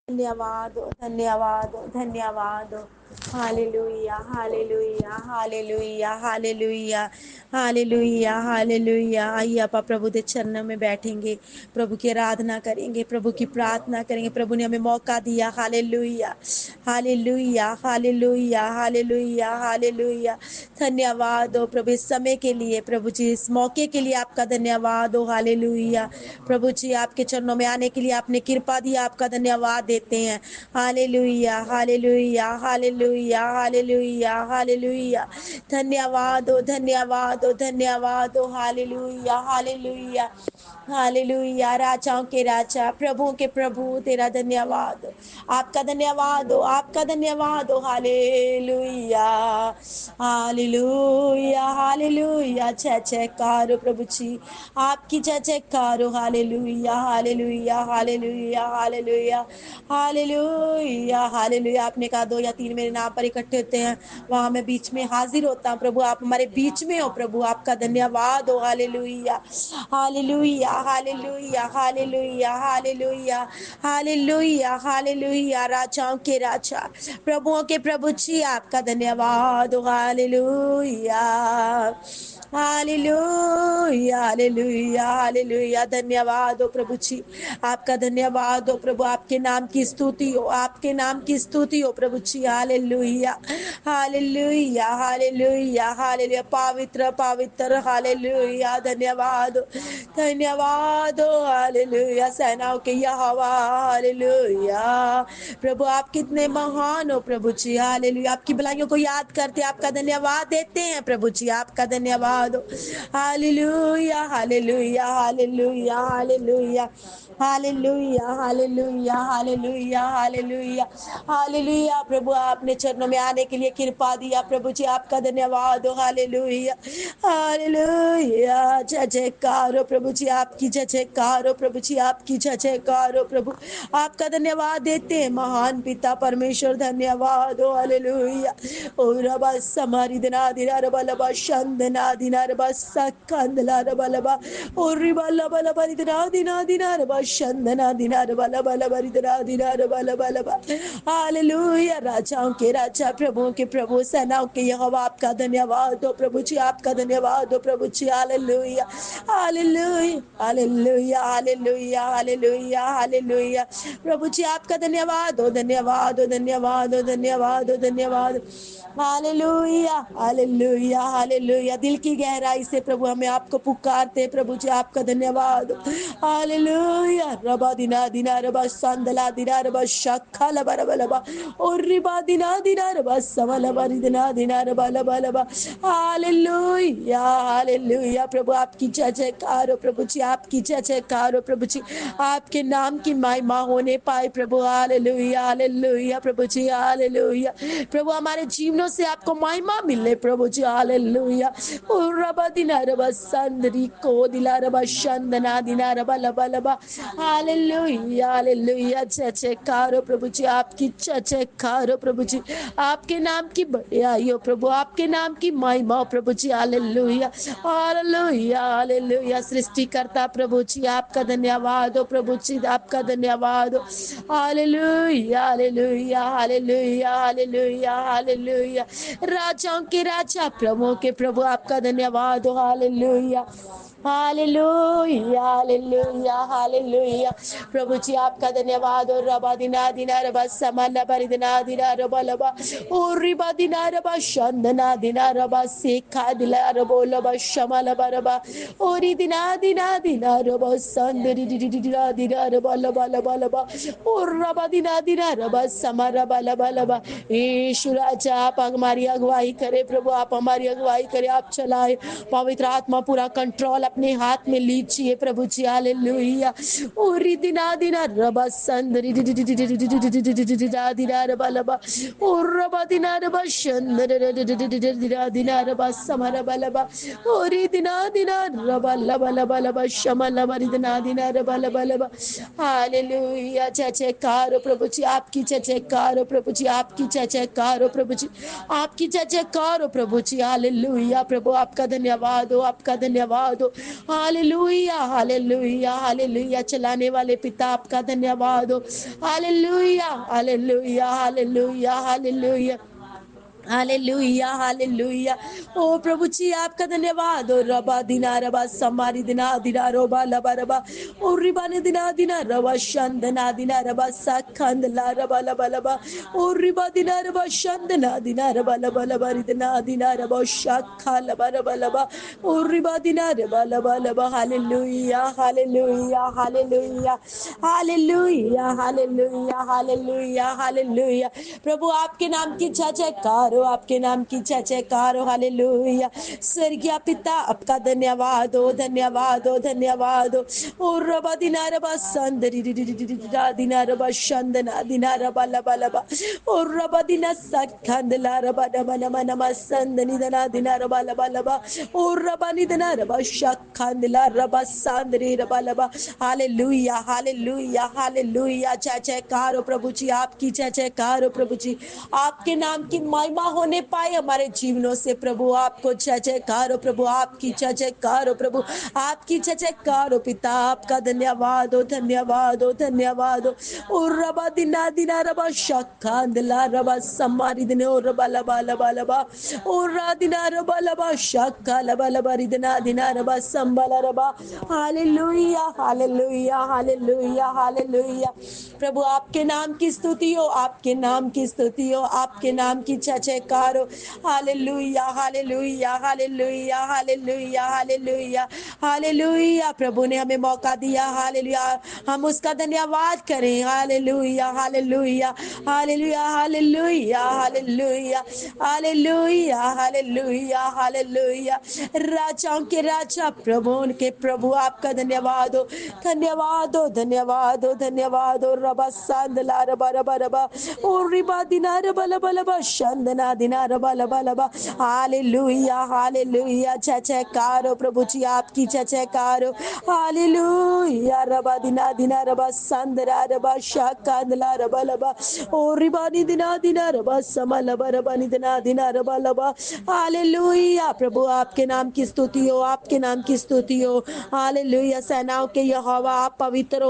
धन्यवाद हो, धन्यवाद हो, धन्यवाद हो। Hallelujah, hallelujah, hallelujah, hallelujah, hallelujah, hallelujah. आइए आप प्रभु के चरणों में बैठेंगे, प्रभु की आराधना करेंगे, प्रभु की प्रार्थना करेंगे। प्रभु ने हमें मौका दिया। Hallelujah, hallelujah, hallelujah, hallelujah, hallelujah. धन्यवाद हो प्रभु इस समय के लिए, प्रभु जी इस मौके के लिए आपका धन्यवाद हो। हालेलुया प्रभु जी, आपके चरणों में आने के लिए आपने कृपा दी, आपका धन्यवाद देते हैं। Hallelujah, hallelujah, hallelujah, hallelujah, hallelujah. धन्यवाद हो, धन्यवाद हो, धन्यवाद हो। Hallelujah, hallelujah, hallelujah. राजाओं के राजा, प्रभुओं के प्रभु, तेरा धन्यवाद हो। आपका धन्यवाद हो, आपका धन्यवाद हो। Hallelujah, hallelujah, hallelujah. जय जयकार हो प्रभु जी, आपकी जय जयकार हो। Hallelujah, hallelujah, hallelujah, hallelujah, hallelujah, hallelujah. आपने कहा 2 या 3 मेरे नाम पर इकट्ठे होते हैं, वहां मैं बीच में हाजिर होता हूँ। प्रभु आप हमारे बीच में हो, प्रभु आपका धन्यवाद हो। Hallelujah, hallelujah, hallelujah, hallelujah, hallelujah, hallelujah, hallelujah. राजाओं के राजा, प्रभुओं के प्रभु जी, आपका धन्यवाद हो। Hallelujah, hallelujah, hallelujah, hallelujah. धन्यवाद हो प्रभु जी, आपका धन्यवाद हो प्रभु। आपके नाम की स्तुति हो, आपके नाम की स्तुति हो प्रभु जी। Hallelujah, hallelujah, hallelujah, hallelujah. पवित्र पवित्र, हालेलुया। धन्यवाद हो, धन्यवाद हो। हालेलुया, सेनाओं के यहोवा, हालेलुया। प्रभु आप कितने महान हो प्रभु जी। हालेलुया, आपकी भलाइयों को याद करते आपका धन्यवाद देते हैं प्रभु जी, आपका धन्यवाद हो। Hallelujah, hallelujah, hallelujah, hallelujah, hallelujah, hallelujah, hallelujah, hallelujah, hallelujah. प्रभु आपने चरणों में आने के लिए कृपा दिया प्रभु जी, आपका धन्यवाद हो। Hallelujah, hallelujah. जय जयकार हो प्रभु जी, आपकी जय जयकार हो प्रभु जी, आपकी जय जयकार हो प्रभु। आपका धन्यवाद देते हैं महान पिता परमेश्वर, धन्यवाद हो। हालेलुया। ओ रबा समारी दिना दिना रबा लबा शंदना दिना रबा सकंदला रबा लबा ओ रिबा लबा लबा दिना दिना दिना रबा शंदना दिना रबा लबा लबा दिना दिना रबा लबा लबा। हालेलुया, राजाओं के राजा, प्रभुओं के प्रभु, सेनाओं के यहोवा, आपका धन्यवाद हो प्रभु जी, आपका धन्यवाद हो प्रभु जी। Hallelujah, hallelujah, hallelujah, hallelujah, hallelujah, hallelujah. प्रभु जी आपका धन्यवाद हो, धन्यवाद हो, धन्यवाद हो, धन्यवाद हो, धन्यवाद। Hallelujah, hallelujah, hallelujah. दिल की गहराई से प्रभु हमें आपको पुकारते हैं प्रभु जी, आपका धन्यवाद। हालेलुया, रबा दिना दिना रबा संदला दिना रबा शखा लबा रबा लबा और रिबा दिना दिना रबा सवा लबा दिना दिना रबा लबा लबा। Hallelujah, hallelujah. प्रभु आपकी जय जयकार हो प्रभु जी, आपकी जय जयकार हो प्रभु जी, आपके नाम की महिमा होने पाए प्रभु। हालेलुया, हालेलुया प्रभु जी, हालेलुया। प्रभु हमारे जीवनों से आपको महिमा मिले प्रभु जी। हालेलुया। ओ रबा दिना रबा संदरी को दिला रबा शंदना दिना रबा लबा लबा। Hallelujah, hallelujah. जय जयकार हो प्रभु जी, आपकी जय जयकार हो प्रभु जी, आपके नाम की बढ़ाई हो प्रभु, आपके नाम की महिमा हो प्रभु जी। Hallelujah, hallelujah, hallelujah. सृष्टिकर्ता प्रभु जी, आपका धन्यवाद हो प्रभु जी, आपका धन्यवाद हो। Hallelujah, hallelujah, hallelujah, hallelujah, hallelujah. राजाओं के राजा, प्रभुओं के प्रभु, आपका धन्यवाद हो। Hallelujah, hallelujah, hallelujah, hallelujah. प्रभु जी आपका धन्यवाद हो। रबा दिना दिना रबा समा लबा दिना दिना रबा लबा ओ रिबा दिना रबा शंदना दिना रबा सेखा दिला रबो लबा शमा लबा रबा ओरी दिना दिना दिना रबा संदरी दिना दिना रबा लबा लबा लबा ओ रबा दिना दिना रबा समा रबा लबा लबा। यीशु राजा आप हमारी अगुवाई करे प्रभु, आप हमारी अगुवाई करे, आप चलाए। पवित्र आत्मा पूरा कंट्रोल अपने हाथ में लीजिए प्रभु जी। हालेलुया। ओरी दिना दिना रबा संदरी दिना दिना रबा लबा ओ रबा दिना रबा शंदर दिना दिना रबा समा रबा लबा ओरी दिना दिना रबा लबा लबा लबा शमा लबा दिना दिना रबा लबा लबा। हालेलुया, जय जयकार हो प्रभु जी, आपकी जय जयकार हो प्रभु जी, आपकी जय जयकार हो प्रभु जी, आपकी जय जयकार हो प्रभु जी। हालेलुया। प्रभु आपका धन्यवाद हो, आपका धन्यवाद हो, हालेलुया हालेलुया हालेलुया। चलाने वाले पिता आपका धन्यवाद हो। Hallelujah hallelujah hallelujah hallelujah hallelujah hallelujah. ओ प्रभु जी आपका धन्यवाद। ओ रबा दिना रबा समारी दिना दिना रोबा लबा रबा ओ रिबाने दिना दिना रबा शंदना दिना रबा सखंद ला रबा लबा लबा ओ रिबा दिना रबा शंदना दिना रबा लबा लबा दिना दिना रबा शखा लबा रबा लबा ओ रिबा दिना रबा लबा लबा। Hallelujah hallelujah hallelujah hallelujah hallelujah hallelujah hallelujah. प्रभु आपके नाम की जय जयकार हो, आपके नाम की जय जयकार हो। हालेलुया। स्वर्गीय पिता आपका धन्यवाद हो, धन्यवाद हो, धन्यवाद हो। ओ रबा दिना रबा संदरी दिना रबा शंदना दिना रबा लबा लबा ओ रबा दिना सखंद ला रबा नम नम नम संदनी दना दिना रबा लबा लबा ओ रबा निदना रबा शखंद ला रबा सांदरी रबा लबा। Hallelujah hallelujah hallelujah. जय जयकार हो प्रभु जी आपकी, जय जयकार हो प्रभु जी। आपके नाम की महिमा होने पाए हमारे जीवनों से प्रभु। आपको जय जयकार हो प्रभु, आपकी जय जयकार हो प्रभु, आपकी जय जयकार हो पिता। आपका धन्यवाद हो, धन्यवाद हो, धन्यवाद हो। ओ रबा दिना दिना रबा शखांदला रबा समारी दिने ओ रबा लबा लबा लबा ओ रा दिना रबा लबा शखा लबा लबा रिदना दिना रबा संबला रबा। Hallelujah hallelujah hallelujah hallelujah. प्रभु आपके नाम की स्तुति हो, आपके नाम की स्तुति हो, आपके नाम की जय जयकार हो। Hallelujah hallelujah hallelujah hallelujah hallelujah hallelujah. प्रभु ने हमें मौका दिया, हालेलुया, हम उसका धन्यवाद करें। Hallelujah hallelujah hallelujah hallelujah hallelujah hallelujah hallelujah hallelujah. राजाओं के राजा प्रभुओं के प्रभु आपका धन्यवाद हो, धन्यवाद हो, धन्यवाद हो, धन्यवाद हो। रबा सांदला रबा रबा रबा ओ रिबा दिना रबा लबा लबा शंदना दिना रबा लबा लबा। Hallelujah hallelujah. जय जयकार हो प्रभु जी आपकी, जय जयकार हो। हालेलुया। रबा दिना दिना रबा संदरा रबा शाकांदला रबा लबा ओ रिबा नि दिना दिना रबा समा लबा रबा नि दिना दिना रबा लबा। हालेलुया। प्रभु आपके नाम की स्तुति हो, आपके नाम की स्तुति हो। हालेलुया। सेनाओं के यहोवा आप पवित्र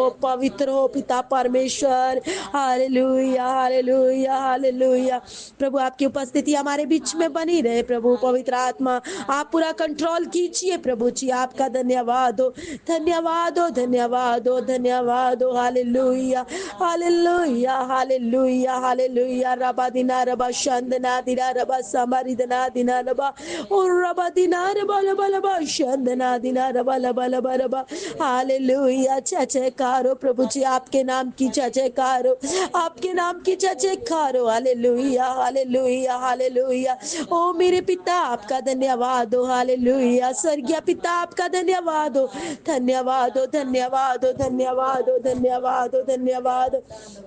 हो पिता परमेश्वर। Hallelujah hallelujah hallelujah. प्रभु आपकी उपस्थिति हमारे बीच में बनी रहे प्रभु। पवित्र आत्मा आप पूरा कंट्रोल कीजिए प्रभु जी। आपका धन्यवाद हो, धन्यवाद हो, धन्यवाद हो, धन्यवाद हो। Hallelujah hallelujah hallelujah hallelujah. रबा दिना रबा शंदना दिना रबा समारी दिना दिना रबा और रबा दिना रबा लबा लबा शंदना दिना रबा लबा लबा रबा। हालेलुया। जय जयकार हो प्रभु जी आपके नाम की जय जयकार हो, आपके नाम की जय जयकार हो। Hallelujah hallelujah hallelujah. ओ मेरे पिता आपका धन्यवाद हो। हालेलुया। स्वर्गीय पिता आपका धन्यवाद हो, धन्यवाद हो, धन्यवाद हो, धन्यवाद हो, धन्यवाद हो, धन्यवाद हो।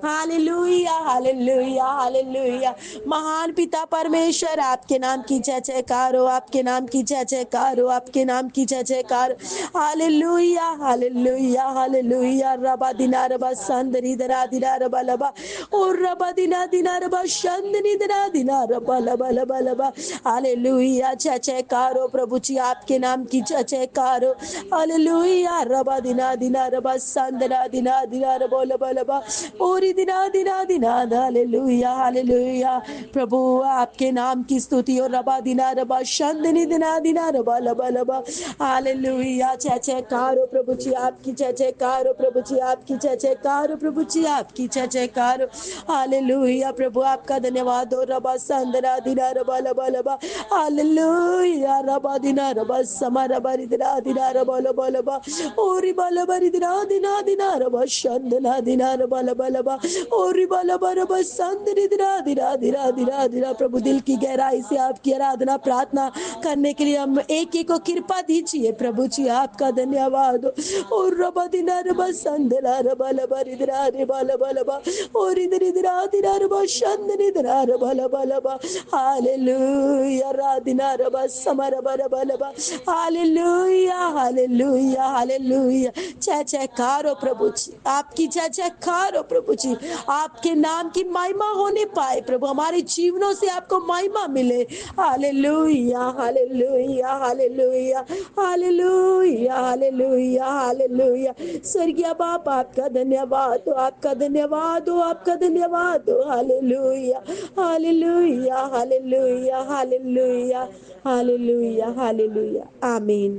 Hallelujah hallelujah hallelujah. महान पिता परमेश्वर आपके नाम की जय जयकार हो, आपके नाम की जय जयकार हो, आपके नाम की जय जयकार। Hallelujah hallelujah hallelujah. रबा दिना रबा संदरी दरा दिना रबा लबा और रबा दिना दिना रबा शंदनी दरा दिना रबा लबा लबा लबा। हालेलुया। जय जयकार हो प्रभु जी आपके नाम की जय जयकार हो। हालेलुया। रबा दिना दिना रबा संदना दिना दिना रबा लबा लबा और दिना दिना दिना। Hallelujah hallelujah. प्रभु आपके नाम की स्तुति हो। रबा दिना रबा शंदनी दिना दिना रबा लबा लबा। हालेलुया। जय जयकार हो प्रभु जी आपकी, जय जयकार हो प्रभु जी आपकी, जय जयकार हो प्रभु जी आपकी, जय जयकार हो। हालेलुया। प्रभु आपका धन्यवाद हो। रबा संदना दिना रबा लबा लबा। हालेलुया। रबा दिना रबा समा रबा दिना दिना रबा लबा लबा ओरी बाला बरी दिना दिना दिना रबा शंदना दिना रबा लबा लबा ओरी बाला बरबा संदनी दिना दिना दिना दिना दिना। प्रभु दिल की गहराई से आपकी आराधना प्रार्थना करने के लिए हम एक एक को कृपा दीजिए प्रभु जी। आपका धन्यवाद हो। और रबा दिना रबा संदना रबा लबा रिदरा रबा लबा लबा और इधर इधर दिना रबा शंदनी दिना रबा लबा लबा रबा, हालेलुया राधिना रबा समरबा रबा लबा, हालेलुया हालेलुया हालेलुया। जय जयकार हो प्रभु जी, आपकी जय जयकार हो प्रभु जी, आपके नाम की महिमा होने पाए प्रभु, हमारे जीवनों से आपको महिमा मिले। Hallelujah hallelujah hallelujah hallelujah hallelujah hallelujah. स्वर्गीय बाप आपका धन्यवाद हो, आपका धन्यवाद हो, आपका धन्यवाद हो। Hallelujah hallelujah hallelujah hallelujah hallelujah hallelujah आमीन।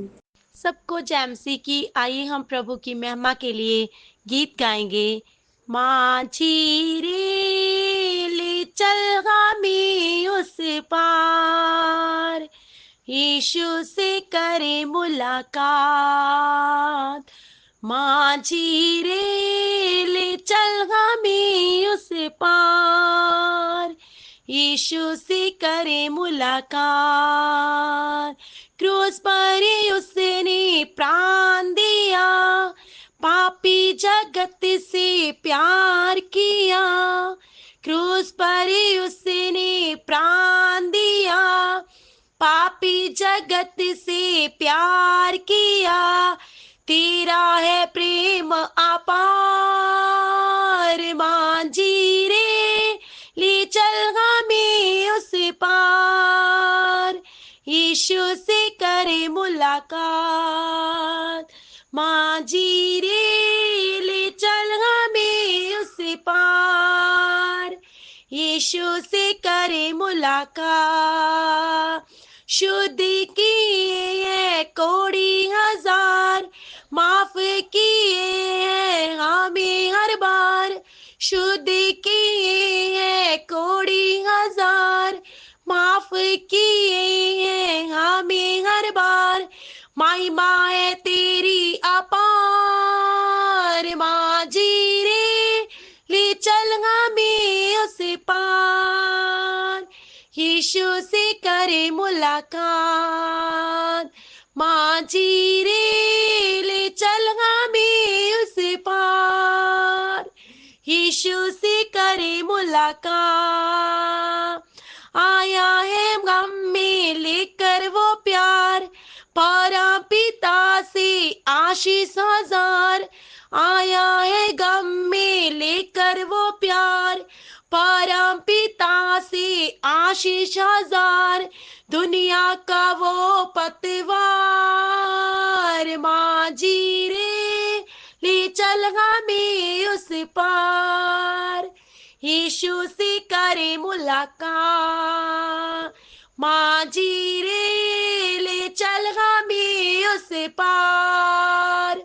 सबको जैमसी की आइए हम प्रभु की महिमा के लिए गीत गाएंगे। माझी रे ले चल हमें उस पार, यीशु से करे मुलाकात। माझी रे ले चल हमें उस पार, यीशु से करे मुलाकात। क्रूस पर उसने प्राण दिया, पापी जगत से प्यार किया। क्रूस पर उसने प्राण दिया, पापी जगत से प्यार किया। तेरा है प्रेम अपार, माझी रे ले चल हमें उस पार, यीशु से करे मुलाकात। माझी रे ले चल हमें उस पार, यीशु से करे मुलाकात। शुद्ध किए है कोड़ी हजार, माफ किए हैं हमें हर बार। शुद्ध किए है कोड़ी हजार, माफ किए हैं हमें हर बार। महिमा है तेरी अपार, माझी रे ले चल हमें उस पार, यीशु से करे मुलाकात। माझी रे ले चल हमें उस पार, यीशु से करे मुलाकात। आया है गम में लेकर वो प्यार, परा पिता से आशीष हजार। आया है गम में लेकर वो प्यार, परम पिता से आशीष हजार। दुनिया का वो पतवार, माझी रे ले चल हमें उस पार, यीशु से करे मुलाकात। माझी रे ले चल हमें उस पार,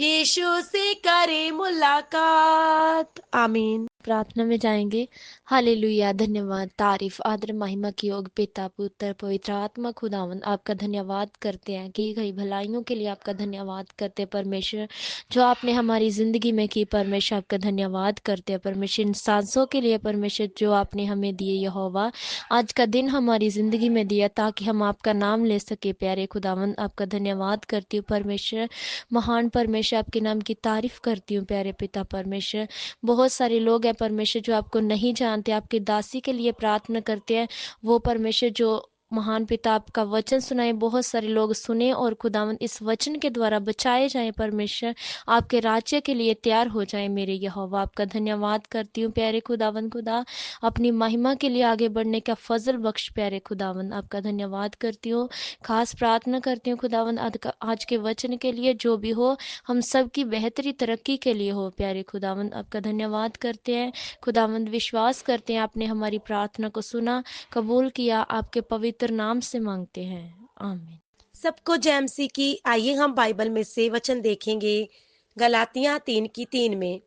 यीशु से करे मुलाकात। आमीन। प्रार्थना में जाएंगे। हालेलुया, धन्यवाद, तारीफ, आदर, महिमा की योग पिता, पुत्र, पवित्र आत्मा खुदावंद, आपका धन्यवाद करते हैं, की गई भलाइयों के लिए आपका धन्यवाद करते हैं परमेश्वर, जो आपने हमारी ज़िंदगी में की परमेश्वर, आपका धन्यवाद करते हैं परमेश्वर, इन सांसों के लिए परमेश्वर जो आपने हमें दिए यहोवा, आज का दिन हमारी ज़िंदगी में दिया ताकि हम आपका नाम ले सके। प्यारे खुदावंद, आपका धन्यवाद करती हूँ परमेश्वर, महान परमेश्वर, आपके नाम की तारीफ करती हूँ प्यारे पिता परमेश्वर। बहुत सारे लोग हैं परमेश्वर जो आपको नहीं जानते, आपकी दासी के लिए प्रार्थना करते हैं, वो परमेश्वर जो महान पिता आपका वचन सुनाए, बहुत सारे लोग सुने और खुदावंद इस वचन के द्वारा बचाए जाएं परमेश्वर, आपके राज्य के लिए तैयार हो जाएं। मेरे यहोवा, आपका धन्यवाद करती हूँ प्यारे खुदावंद, खुदा अपनी महिमा के लिए आगे बढ़ने का फजल बख्श प्यारे खुदावंद, आपका धन्यवाद करती हूँ। खास प्रार्थना करती हूँ खुदावंद आज के वचन के लिए, जो भी हो हम सब की बेहतरी तरक्की के लिए हो। प्यारे खुदावंद, आपका धन्यवाद करते हैं खुदावंद, विश्वास करते हैं आपने हमारी प्रार्थना को सुना, कबूल किया, आपके पवित्र नाम से मांगते हैं, आमीन। सबको जैमसी की आइए हम बाइबल में से वचन देखेंगे। गलातियां 3:3 में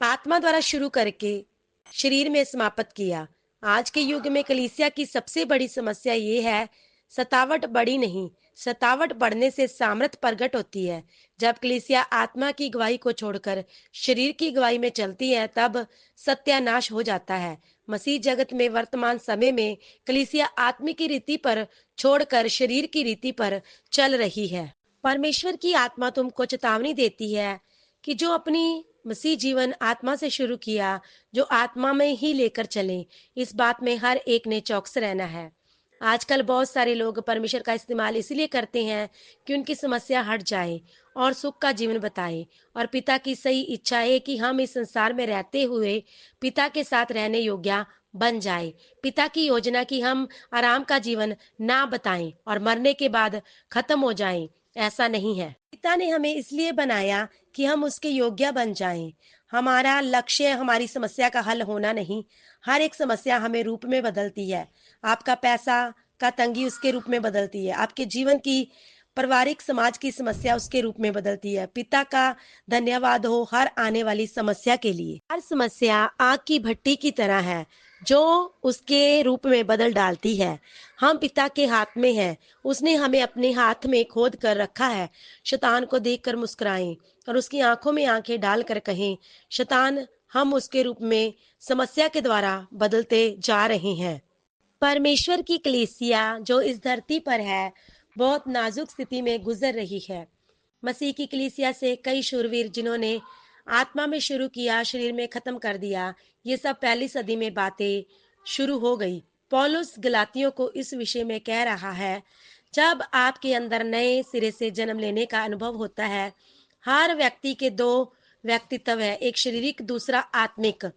आत्मा द्वारा शुरू करके शरीर में समाप्त किया। आज के युग में कलीसिया की सबसे बड़ी समस्या ये है, सतावट बड़ी नहीं, सतावट बढ़ने से सामर्थ प्रकट होती है। जब कलीसिया आत्मा की गवाही को छोड़कर शरीर की गवाही में चलती है, तब सत्यानाश हो जाता है। मसीह जगत में वर्तमान समय में कलीसिया आत्मिक की रीति पर छोड़कर शरीर की रीति पर चल रही है। परमेश्वर की आत्मा तुमको चेतावनी देती है कि जो अपनी मसीह जीवन आत्मा से शुरू किया, जो आत्मा में ही लेकर चले। इस बात में हर एक ने चौकस रहना है। आजकल बहुत सारे लोग परमेश्वर का इस्तेमाल इसलिए करते हैं कि उनकी समस्या हट जाए और सुख का जीवन बताए। और पिता की सही इच्छा है कि हम इस संसार में रहते हुए पिता के साथ रहने योग्य बन जाए। पिता की योजना कि हम आराम का जीवन ना बताएं और मरने के बाद खत्म हो जाएं, ऐसा नहीं है। पिता ने हमें इसलिए बनाया कि हम उसके योग्य बन जाएं। हमारा लक्ष्य हमारी समस्या का हल होना नहीं। हर एक समस्या हमें रूप में बदलती है। आपका पैसा का तंगी उसके रूप में बदलती है। आपके जीवन की पारिवारिक समाज की समस्या उसके रूप में बदलती है। पिता का धन्यवाद हो हर आने वाली समस्या के लिए। हर समस्या आग की भट्टी की तरह है जो उसके रूप में बदल डालती है। हम पिता के हाथ में हैं। उसने हमें अपने हाथ में खोद कर रखा है। शैतान को देखकर मुस्कुराएं और उसकी आंखों में आंखें डालकर कहें, शैतान, हम उसके रूप में समस्या के द्वारा बदलते जा रहे हैं। परमेश्वर की कलीसिया जो इस धरती पर है, बहुत नाजुक स्थिति में गुजर रही है। मसीह की कलीसिया से कई शूरवीर जिन्होंने आत्मा में शुरू किया, शरीर में खत्म कर दिया। ये सब पहली सदी में बातें शुरू हो गई। पौलुस गलातियों को इस विषय में कह रहा है, जब आपके अंदर नए सिरे से जन्म लेने का अनुभव होता है, हर व्यक्ति के दो व्यक्तित्व है, एक शारीरिक, दूसरा आत्मिक।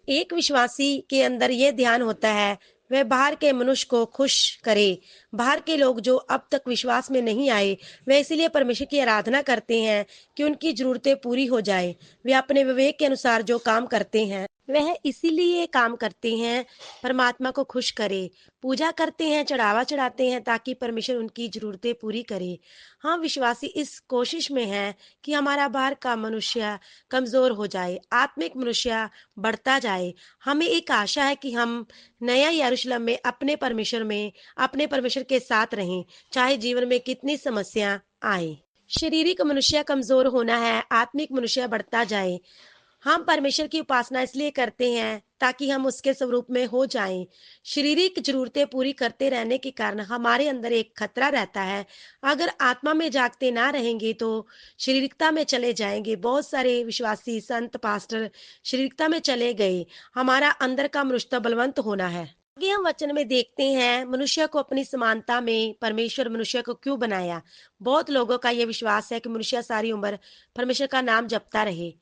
एक विश्वासी के अंदर यह ध्यान होता है वह बाहर के मनुष्य को खुश करे। बाहर के लोग जो अब तक विश्वास में नहीं आए, वे इसीलिए परमेश्वर की आराधना करते हैं कि उनकी जरूरतें पूरी हो जाए। वे अपने विवेक के अनुसार जो काम करते हैं वह इसीलिए काम करते हैं परमात्मा को खुश करे। पूजा करते हैं, चढ़ावा चढ़ाते हैं ताकि परमेश्वर उनकी जरूरतें पूरी करे। हम विश्वासी इस कोशिश में हैं कि हमारा बाहर का मनुष्य कमजोर हो जाए, आत्मिक मनुष्य बढ़ता जाए। हमें एक आशा है कि हम नया यरूशलेम में अपने परमेश्वर के साथ रहें, चाहे जीवन में कितनी समस्या आए। शारीरिक मनुष्य कमजोर होना है, आत्मिक मनुष्य बढ़ता जाए। हम परमेश्वर की उपासना इसलिए करते हैं ताकि हम उसके स्वरूप में हो जाएं। शारीरिक जरूरतें पूरी करते रहने के कारण हमारे अंदर एक खतरा रहता है। अगर आत्मा में जागते ना रहेंगे तो शारीरिकता में चले जाएंगे। बहुत सारे विश्वासी संत पास्टर शारीरिकता में चले गए। हमारा अंदर का मनुष्य बलवंत होना है। आगे हम वचन में देखते हैं, मनुष्य को अपनी समानता में परमेश्वर मनुष्य को क्यों बनाया। बहुत लोगों का यह विश्वास है कि मनुष्य सारी उम्र परमेश्वर का नाम जपता रहे।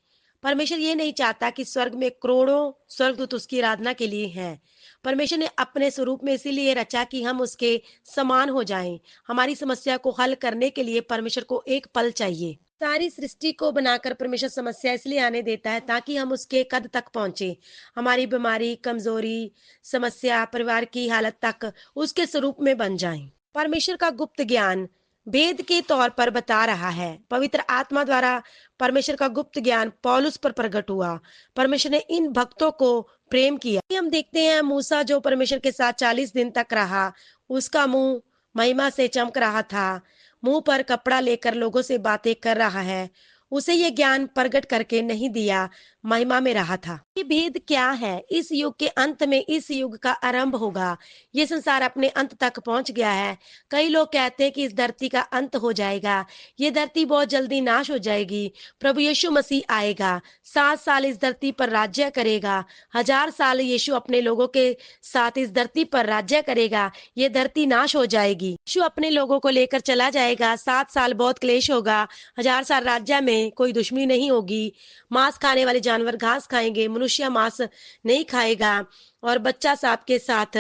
परमेश्वर ये नहीं चाहता कि स्वर्ग में करोड़ों स्वर्गदूत उसकी आराधना के लिए हैं। परमेश्वर ने अपने स्वरूप में इसीलिए रचा कि हम उसके समान हो जाएं। हमारी समस्या को हल करने के लिए परमेश्वर को एक पल चाहिए। सारी सृष्टि को बनाकर परमेश्वर समस्या इसलिए आने देता है ताकि हम उसके कद तक पहुंचे। हमारी बीमारी, कमजोरी, समस्या, परिवार की हालत तक उसके स्वरूप में बन जाएं। परमेश्वर का गुप्त ज्ञान भेद के तौर पर बता रहा है। पवित्र आत्मा द्वारा परमेश्वर का गुप्त ज्ञान पौलुस पर प्रकट हुआ। परमेश्वर ने इन भक्तों को प्रेम किया। हम देखते हैं मूसा जो परमेश्वर के साथ 40 दिन तक रहा, उसका मुंह महिमा से चमक रहा था। मुंह पर कपड़ा लेकर लोगों से बातें कर रहा है। उसे ये ज्ञान प्रकट करके नहीं दिया, महिमा में रहा था। ये भेद क्या है? इस युग के अंत में इस युग का आरंभ होगा। ये संसार अपने अंत तक पहुंच गया है। कई लोग कहते हैं कि इस धरती का अंत हो जाएगा, ये धरती बहुत जल्दी नाश हो जाएगी। प्रभु यीशु मसीह आएगा, 7 साल इस धरती पर राज्य करेगा। 1000 साल यीशु अपने लोगों के साथ इस धरती पर राज्य करेगा। ये धरती नाश हो जाएगी। यीशु अपने लोगों को लेकर चला जाएगा। 7 साल बहुत क्लेश होगा। 1000 साल राज्य में कोई दुश्मनी नहीं होगी। मांस खाने वाले जानवर घास खाएंगे, मनुष्य मांस नहीं खाएगा और बच्चा सांप के साथ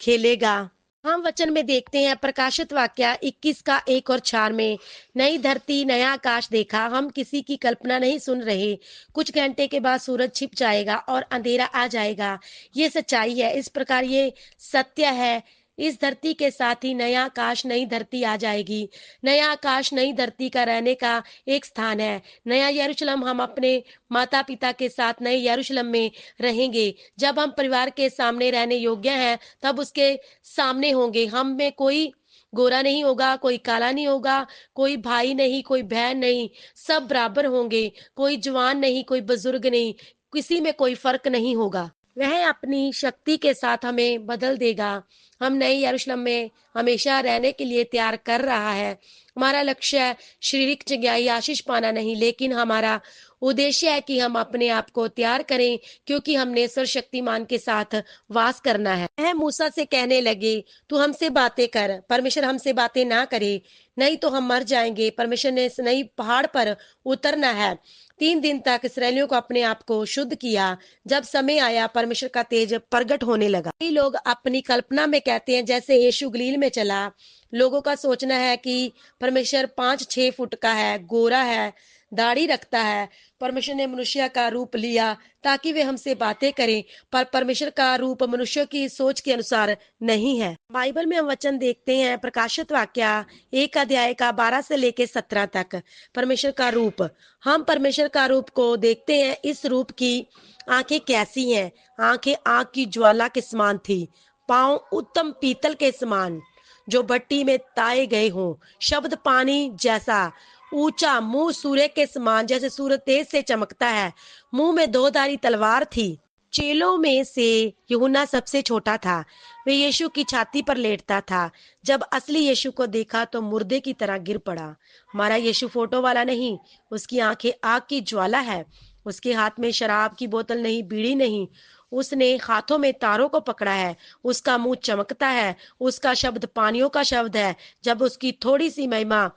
खेलेगा। हम वचन में देखते हैं प्रकाशित वाक्य 21 का 1 और 4 में, नई धरती नया आकाश देखा। हम किसी की कल्पना नहीं सुन रहे। कुछ घंटे के बाद सूरज छिप जाएगा और अंधेरा आ जाएगा। ये सच्चाई है। इस प्रकार ये सत्य है। इस धरती के साथ ही नया आकाश नई धरती आ जाएगी। नया आकाश नई धरती का रहने का एक स्थान है। नया यरूशलेम, हम अपने माता पिता के साथ नए यरूशलेम में रहेंगे। जब हम परिवार के सामने रहने योग्य हैं तब उसके सामने होंगे। हम में कोई गोरा नहीं होगा, कोई काला नहीं होगा, कोई भाई नहीं, कोई बहन नहीं, सब बराबर होंगे। कोई जवान नहीं, कोई बुजुर्ग नहीं, किसी में कोई फर्क नहीं होगा। वह अपनी शक्ति के साथ हमें बदल देगा। हम नए यरूशलेम में हमेशा रहने के लिए तैयार कर रहा है। हमारा लक्ष्य शारीरिक जगह आशीष पाना नहीं, लेकिन हमारा उद्देश्य है कि हम अपने आप को तैयार करें, क्योंकि हमने सर्वशक्तिमान के साथ वास करना है। वह मूसा से कहने लगे, तू हमसे बातें कर, परमेश्वर हमसे बातें ना करे, नहीं तो हम मर जाएंगे। परमेश्वर ने नई पहाड़ पर उतरना है। 3 दिन तक इसराइलियों को अपने आप को शुद्ध किया। जब समय आया, परमेश्वर का तेज प्रकट होने लगा। कई लोग अपनी कल्पना में कहते हैं जैसे यीशु गलील में चला। लोगों का सोचना है कि परमेश्वर 5-6 फुट का है, गोरा है, दाढ़ी रखता है। परमेश्वर ने मनुष्य का रूप लिया ताकि वे हमसे बातें करें, पर परमेश्वर का रूप मनुष्य की सोच के अनुसार नहीं है। बाइबल में हम वचन देखते हैं, प्रकाशित वाक्या 1 अध्याय का 12 से लेके 17 तक। परमेश्वर का रूप, हम परमेश्वर का रूप को देखते हैं। इस रूप की आंखें कैसी हैं? आंखें आग की ज्वाला के समान थी, पांव उत्तम पीतल के समान जो भट्टी में ताए गए हों, शब्द पानी जैसा, ऊंचा, मुंह सूर्य के समान जैसे सूरज तेज से चमकता है, मुंह में 2 धारी तलवार थी। चेलों में से यूहन्ना सबसे छोटा था। वे यीशु की छाती पर लेटता था। जब असली यीशु को देखा तो मुर्दे की तरह गिर पड़ा। हमारा यीशु फोटो वाला नहीं, उसकी आंखें आग की ज्वाला है। उसके हाथ में शराब की बोतल नहीं, बीड़ी नहीं, उसने हाथों में तारों को पकड़ा है। उसका मुंह चमकता है, उसका शब्द पानियों का शब्द है। जब उसकी थोड़ी सी महिमा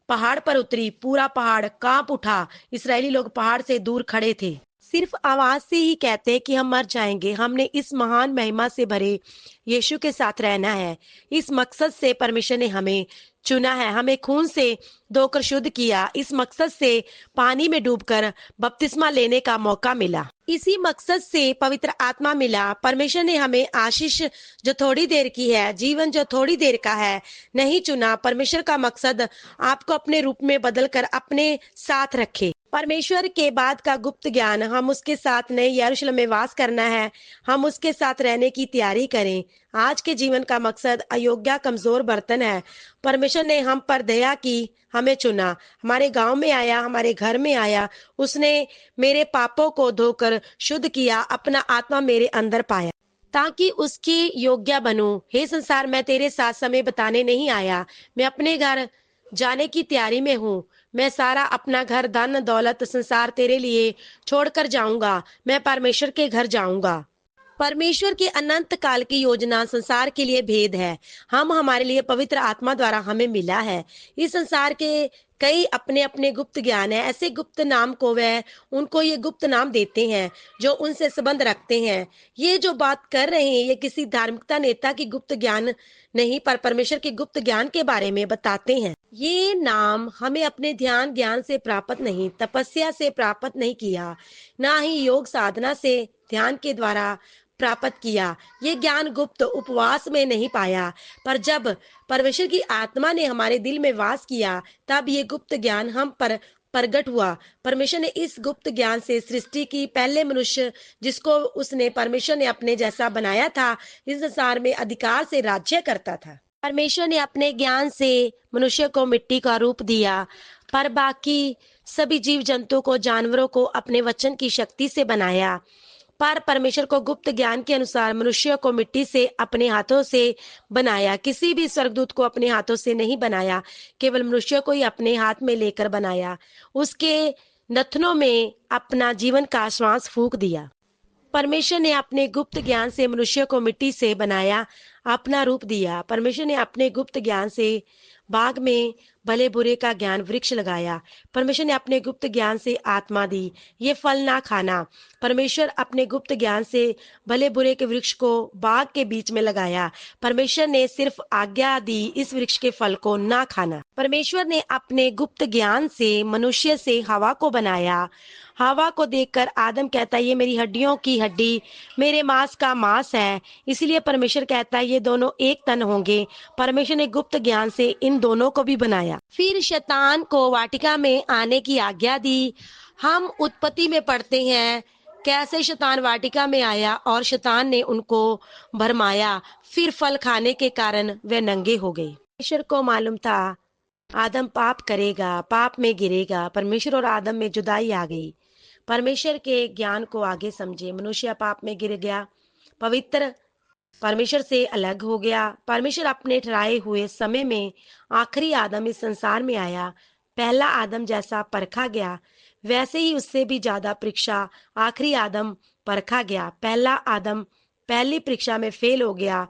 पहाड़ पर उतरी, पूरा पहाड़ कांप उठा। इस्राएली लोग पहाड़ से दूर खड़े थे, सिर्फ आवाज से ही कहते कि हम मर जाएंगे। हमने इस महान महिमा से भरे यीशु के साथ रहना है। इस मकसद से परमेश्वर ने हमें चुना है, हमें खून से धोकर शुद्ध किया। इस मकसद से पानी में डूबकर बपतिस्मा लेने का मौका मिला। इसी मकसद से पवित्र आत्मा मिला। परमेश्वर ने हमें आशीष जो थोड़ी देर की है, जीवन जो थोड़ी देर का है, नहीं चुना। परमेश्वर का मकसद आपको अपने रूप में बदलकर अपने साथ रखे। परमेश्वर के बाद का गुप्त ज्ञान, हम उसके साथ नए यरूशलेम में वास करना है। हम उसके साथ रहने की तैयारी करें। आज के जीवन का मकसद अयोग्य कमजोर बर्तन है। परमेश्वर ने हम पर दया की, हमें चुना, हमारे गांव में आया, हमारे घर में आया। उसने मेरे पापों को धोकर शुद्ध किया, अपना आत्मा मेरे अंदर पाया ताकि उसकी योग्य बनूं। हे संसार, मैं तेरे साथ समय बताने नहीं आया, मैं अपने घर जाने की तैयारी में हूँ। मैं सारा अपना घर, धन दौलत, संसार तेरे लिए छोड़कर जाऊंगा। मैं परमेश्वर के घर जाऊंगा। परमेश्वर की अनंत काल की योजना संसार के लिए भेद है। हम हमारे लिए पवित्र आत्मा द्वारा हमें मिला है। इस संसार के कई अपने अपने गुप्त ज्ञान है। ऐसे गुप्त नाम को वह उनको ये गुप्त नाम देते हैं जो उनसे संबंध रखते हैं। ये जो बात कर रहे हैं, ये किसी धार्मिकता नेता की गुप्त ज्ञान नहीं, पर परमेश्वर के गुप्त ज्ञान के बारे में बताते हैं। ये नाम हमें अपने ध्यान ज्ञान से प्राप्त नहीं, तपस्या से प्राप्त नहीं किया, ना ही योग साधना से ध्यान के द्वारा प्राप्त किया। ये ज्ञान गुप्त उपवास में नहीं पाया, पर जब परमेश्वर की आत्मा ने हमारे दिल में वास किया, तब ये गुप्त ज्ञान हम पर प्रगट हुआ। परमेश्वर ने इस गुप्त ज्ञान से सृष्टि की। पहले मनुष्य जिसको उसने परमेश्वर ने अपने जैसा बनाया था, इस संसार में अधिकार से राज्य करता था। परमेश्वर ने अपने ज्ञान से मनुष्य को मिट्टी का रूप दिया, पर बाकी सभी जीव जंतु को, जानवरों को अपने वचन की शक्ति से बनाया। पर परमेश्वर को गुप्त ज्ञान के अनुसार मनुष्य को मिट्टी से अपने हाथों से बनाया। किसी भी स्वर्गदूत को अपने हाथों से नहीं बनाया, केवल मनुष्य को ही अपने हाथ में लेकर बनाया। उसके नथनों में अपना जीवन का श्वास फूंक दिया। परमेश्वर ने अपने गुप्त ज्ञान से मनुष्य को मिट्टी से बनाया, अपना रूप दिया। परमेश्वर ने अपने गुप्त ज्ञान से बाग में भले बुरे का ज्ञान वृक्ष लगाया। परमेश्वर ने अपने गुप्त ज्ञान से आत्मा दी, ये फल ना खाना। परमेश्वर अपने गुप्त ज्ञान से भले बुरे के वृक्ष को बाग के बीच में लगाया। परमेश्वर ने सिर्फ आज्ञा दी, इस वृक्ष के फल को ना खाना। परमेश्वर ने अपने गुप्त ज्ञान से मनुष्य से हवा को बनाया। हवा को देखकर आदम कहता है, ये मेरी हड्डियों की हड्डी, मेरे मांस का मांस है। इसलिए परमेश्वर कहता है ये दोनों एक तन होंगे। परमेश्वर ने गुप्त ज्ञान से इन दोनों को भी बनाया। फिर शैतान को वाटिका में आने की आज्ञा दी। हम उत्पत्ति में पढ़ते हैं कैसे शैतान वाटिका में आया और शैतान ने उनको भरमाया। फिर फल खाने के कारण वे नंगे हो गए। परमेश्वर को मालूम था आदम पाप करेगा, पाप में गिरेगा। परमेश्वर और आदम में जुदाई आ गई। परमेश्वर के ज्ञान को आगे समझे। मनुष्य पाप में गिर गया, पवित्र परमेश्वर से अलग हो गया। परमेश्वर अपने ठहराए हुए समय में आखिरी आदम इस संसार में आया। पहला आदम जैसा परखा गया, वैसे ही उससे भी ज्यादा परीक्षा आखिरी आदम परखा गया। पहला आदम पहली परीक्षा में फेल हो गया।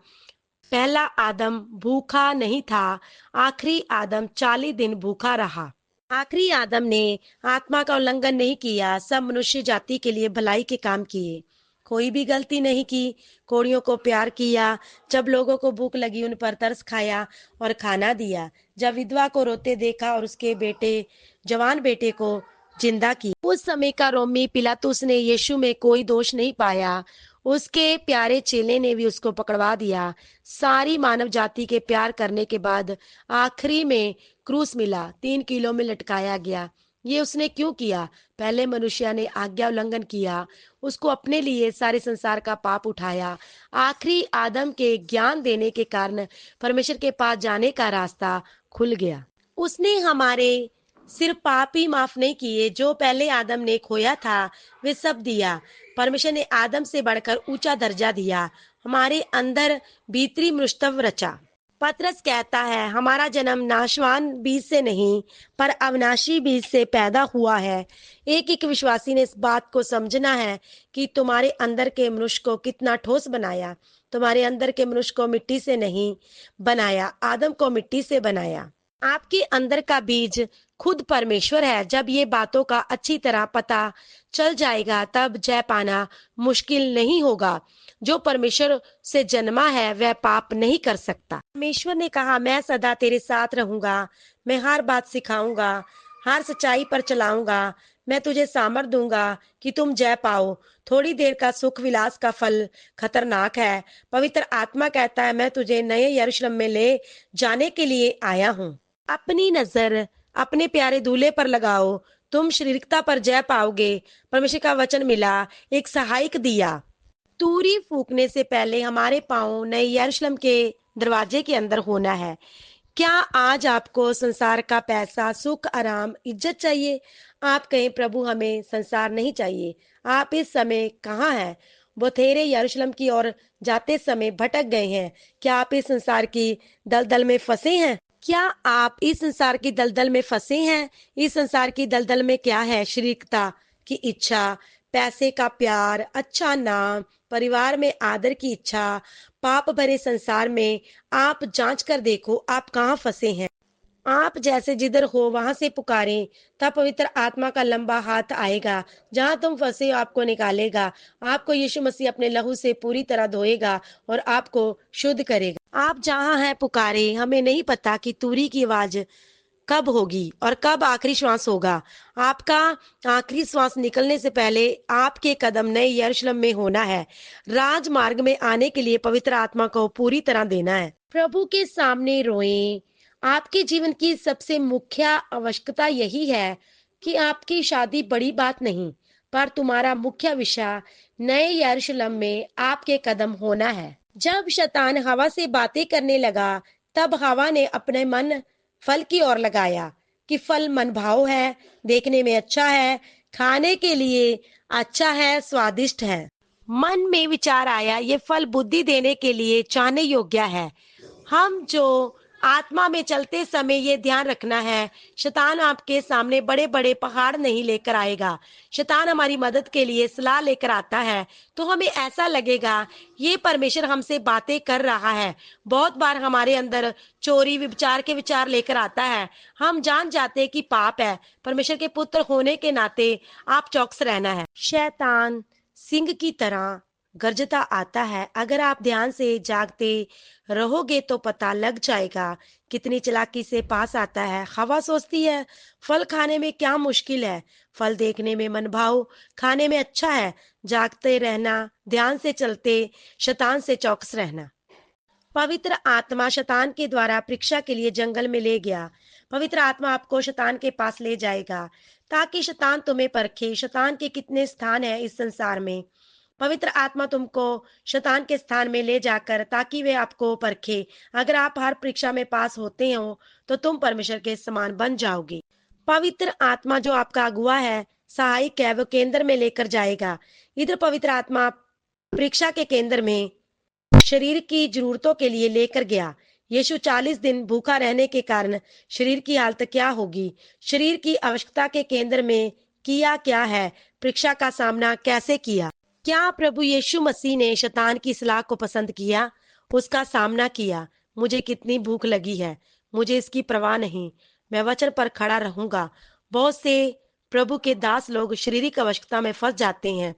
पहला आदम भूखा नहीं था, आखिरी आदम 40 दिन भूखा रहा। आखिरी आदम ने आत्मा का उल्लंघन नहीं किया, सब मनुष्य जाति के लिए भलाई के काम किए। कोई भी गलती नहीं की, कोड़ियों को प्यार किया, जब लोगों को भूख लगी उन पर तरस खाया और खाना दिया, जब विधवा को रोते देखा और उसके जवान बेटे को जिंदा किया। उस समय का रोमी पिलातुस ने यीशु में कोई दोष नहीं पाया। उसके प्यारे चेले ने भी उसको पकड़वा दिया। सारी मानव जाति के प्यार करने के बाद आखिरी में क्रूस मिला, 3 किलो में लटकाया गया। ये उसने क्यों किया? पहले मनुष्य ने आज्ञा उल्लंघन किया, उसको अपने लिए सारे संसार का पाप उठाया। आखिरी आदम के ज्ञान देने के कारण परमेश्वर के पास जाने का रास्ता खुल गया। उसने हमारे सिर्फ पाप ही माफ नहीं किए, जो पहले आदम ने खोया था वे सब दिया। परमेश्वर ने आदम से बढ़कर ऊंचा दर्जा दिया, हमारे अंदर भीतरी मनुष्यत्व रचा। पतरस कहता है, हमारा जन्म नाशवान बीज से नहीं पर अविनाशी बीज से पैदा हुआ है। एक एक विश्वासी ने इस बात को समझना है कि तुम्हारे अंदर के मनुष्य को कितना ठोस बनाया। तुम्हारे अंदर के मनुष्य को मिट्टी से नहीं बनाया, आदम को मिट्टी से बनाया। आपके अंदर का बीज खुद परमेश्वर है। जब ये बातों का अच्छी तरह पता चल जाएगा तब जय पाना मुश्किल नहीं होगा। जो परमेश्वर से जन्मा है वह पाप नहीं कर सकता। परमेश्वर ने कहा, मैं सदा तेरे साथ रहूंगा, मैं हर बात सिखाऊंगा, हर सच्चाई पर चलाऊंगा, मैं तुझे सामर्थ दूंगा कि तुम जय पाओ। थोड़ी देर का सुख विलास का फल खतरनाक है। पवित्र आत्मा कहता है, मैं तुझे नए यरूशलेम में ले जाने के लिए आया हूँ। अपनी नजर अपने प्यारे दूल्हे पर लगाओ, तुम शारीरिकता पर जय पाओगे। परमेश्वर का वचन मिला, एक सहायक दिया। तूरी फूकने से पहले हमारे पांव नए यरूशलेम के दरवाजे के अंदर होना है। क्या आज आपको संसार का पैसा, सुख, आराम, इज्जत चाहिए? आप कहें, प्रभु हमें संसार नहीं चाहिए। आप इस समय कहाँ हैं? बथेरे यरूशलेम की ओर जाते समय भटक गए हैं। क्या आप इस संसार की दलदल में फंसे हैं? क्या आप इस संसार की दलदल में फंसे हैं? इस संसार की दलदल में क्या है? शारीरिकता की इच्छा, पैसे का प्यार, अच्छा नाम, परिवार में आदर की इच्छा, पाप भरे संसार में आप जांच कर देखो आप कहाँ फंसे हैं। आप जैसे जिधर हो वहां से पुकारें, तब पवित्र आत्मा का लंबा हाथ आएगा, जहां तुम फंसे हो आपको निकालेगा। आपको यीशु मसीह अपने लहू से पूरी तरह धोएगा और आपको शुद्ध करेगा। आप जहां हैं पुकारे। हमें नहीं पता कि तूरी की आवाज कब होगी और कब आखिरी श्वास होगा। आपका आखिरी श्वास निकलने से पहले आपके कदम नए यरूशलेम में होना है। राजमार्ग में आने के लिए पवित्र आत्मा को पूरी तरह देना है। प्रभु के सामने रोएं। आपके जीवन की सबसे मुख्य आवश्यकता यही है कि आपकी शादी बड़ी बात नहीं, पर तुम्हारा मुख्य विषय नए यरूशलेम में आपके कदम होना है। जब शैतान हवा से बातें करने लगा, तब हवा ने अपने मन फल की ओर लगाया कि फल मनभाव है, देखने में अच्छा है, खाने के लिए अच्छा है, स्वादिष्ट है। मन में विचार आया, ये फल बुद्धि देने के लिए चाहने योग्य है। हम जो आत्मा में चलते समय ये ध्यान रखना है, शैतान आपके सामने बड़े बड़े पहाड़ नहीं लेकर आएगा। शैतान हमारी मदद के लिए सलाह लेकर आता है, तो हमें ऐसा लगेगा ये परमेश्वर हमसे बातें कर रहा है। बहुत बार हमारे अंदर चोरी विचार के विचार लेकर आता है। हम जान जाते हैं कि पाप है। परमेश्वर के पुत्र होने के नाते आप चौकस रहना है। शैतान सिंह की तरह गर्जता आता है। अगर आप ध्यान से जागते रहोगे तो पता लग जाएगा कितनी चालाकी से पास आता है। हवा सोचती है फल खाने में क्या मुश्किल है, फल देखने में मनभाव, खाने में अच्छा है। जागते रहना, ध्यान से चलते, शैतान से चौकस रहना। पवित्र आत्मा शैतान के द्वारा परीक्षा के लिए जंगल में ले गया। पवित्र आत्मा आपको शैतान के पास ले जाएगा ताकि शैतान तुम्हें परखे। शैतान के कितने स्थान हैं इस संसार में। पवित्र आत्मा तुमको शैतान के स्थान में ले जाकर ताकि वे आपको परखे। अगर आप हर परीक्षा में पास होते हो तो तुम परमेश्वर के समान बन जाओगे। पवित्र आत्मा जो आपका अगुआ है, सहायक है, वो केंद्र में लेकर जाएगा। इधर पवित्र आत्मा परीक्षा के केंद्र में शरीर की जरूरतों के लिए लेकर गया। यीशु 40 दिन भूखा रहने के कारण शरीर की हालत क्या होगी। शरीर की आवश्यकता के केंद्र में किया क्या है, परीक्षा का सामना कैसे किया। क्या प्रभु यीशु मसीह ने शैतान की सलाह को पसंद किया, उसका सामना किया। मुझे कितनी भूख लगी है, मुझे इसकी परवाह नहीं, मैं वचन पर खड़ा रहूंगा। बहुत से प्रभु के दास लोग शारीरिक आवश्यकता में फंस जाते हैं।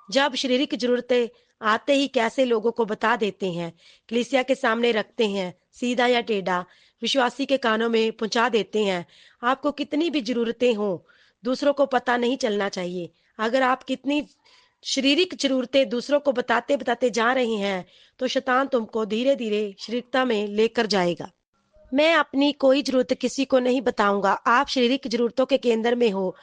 जब शारीरिक जरूरतें आते ही कैसे लोगों को बता देते हैं, कलीसिया के सामने रखते हैं, सीधा या टेढ़ा विश्वासी के कानों में पहुंचा देते हैं। आपको कितनी भी जरूरतें हो, दूसरों को पता नहीं चलना चाहिए। अगर आप कितनी शारीरिक जरूरतें दूसरों को बताते बताते जा रहे हैं, तो शैतान तुमको धीरे धीरे शारीरिकता में लेकर जाएगा। मैं अपनी कोई जरूरत किसी को नहीं बताऊंगा। आप शारीरिक जरूरतों के केंद्र में हो।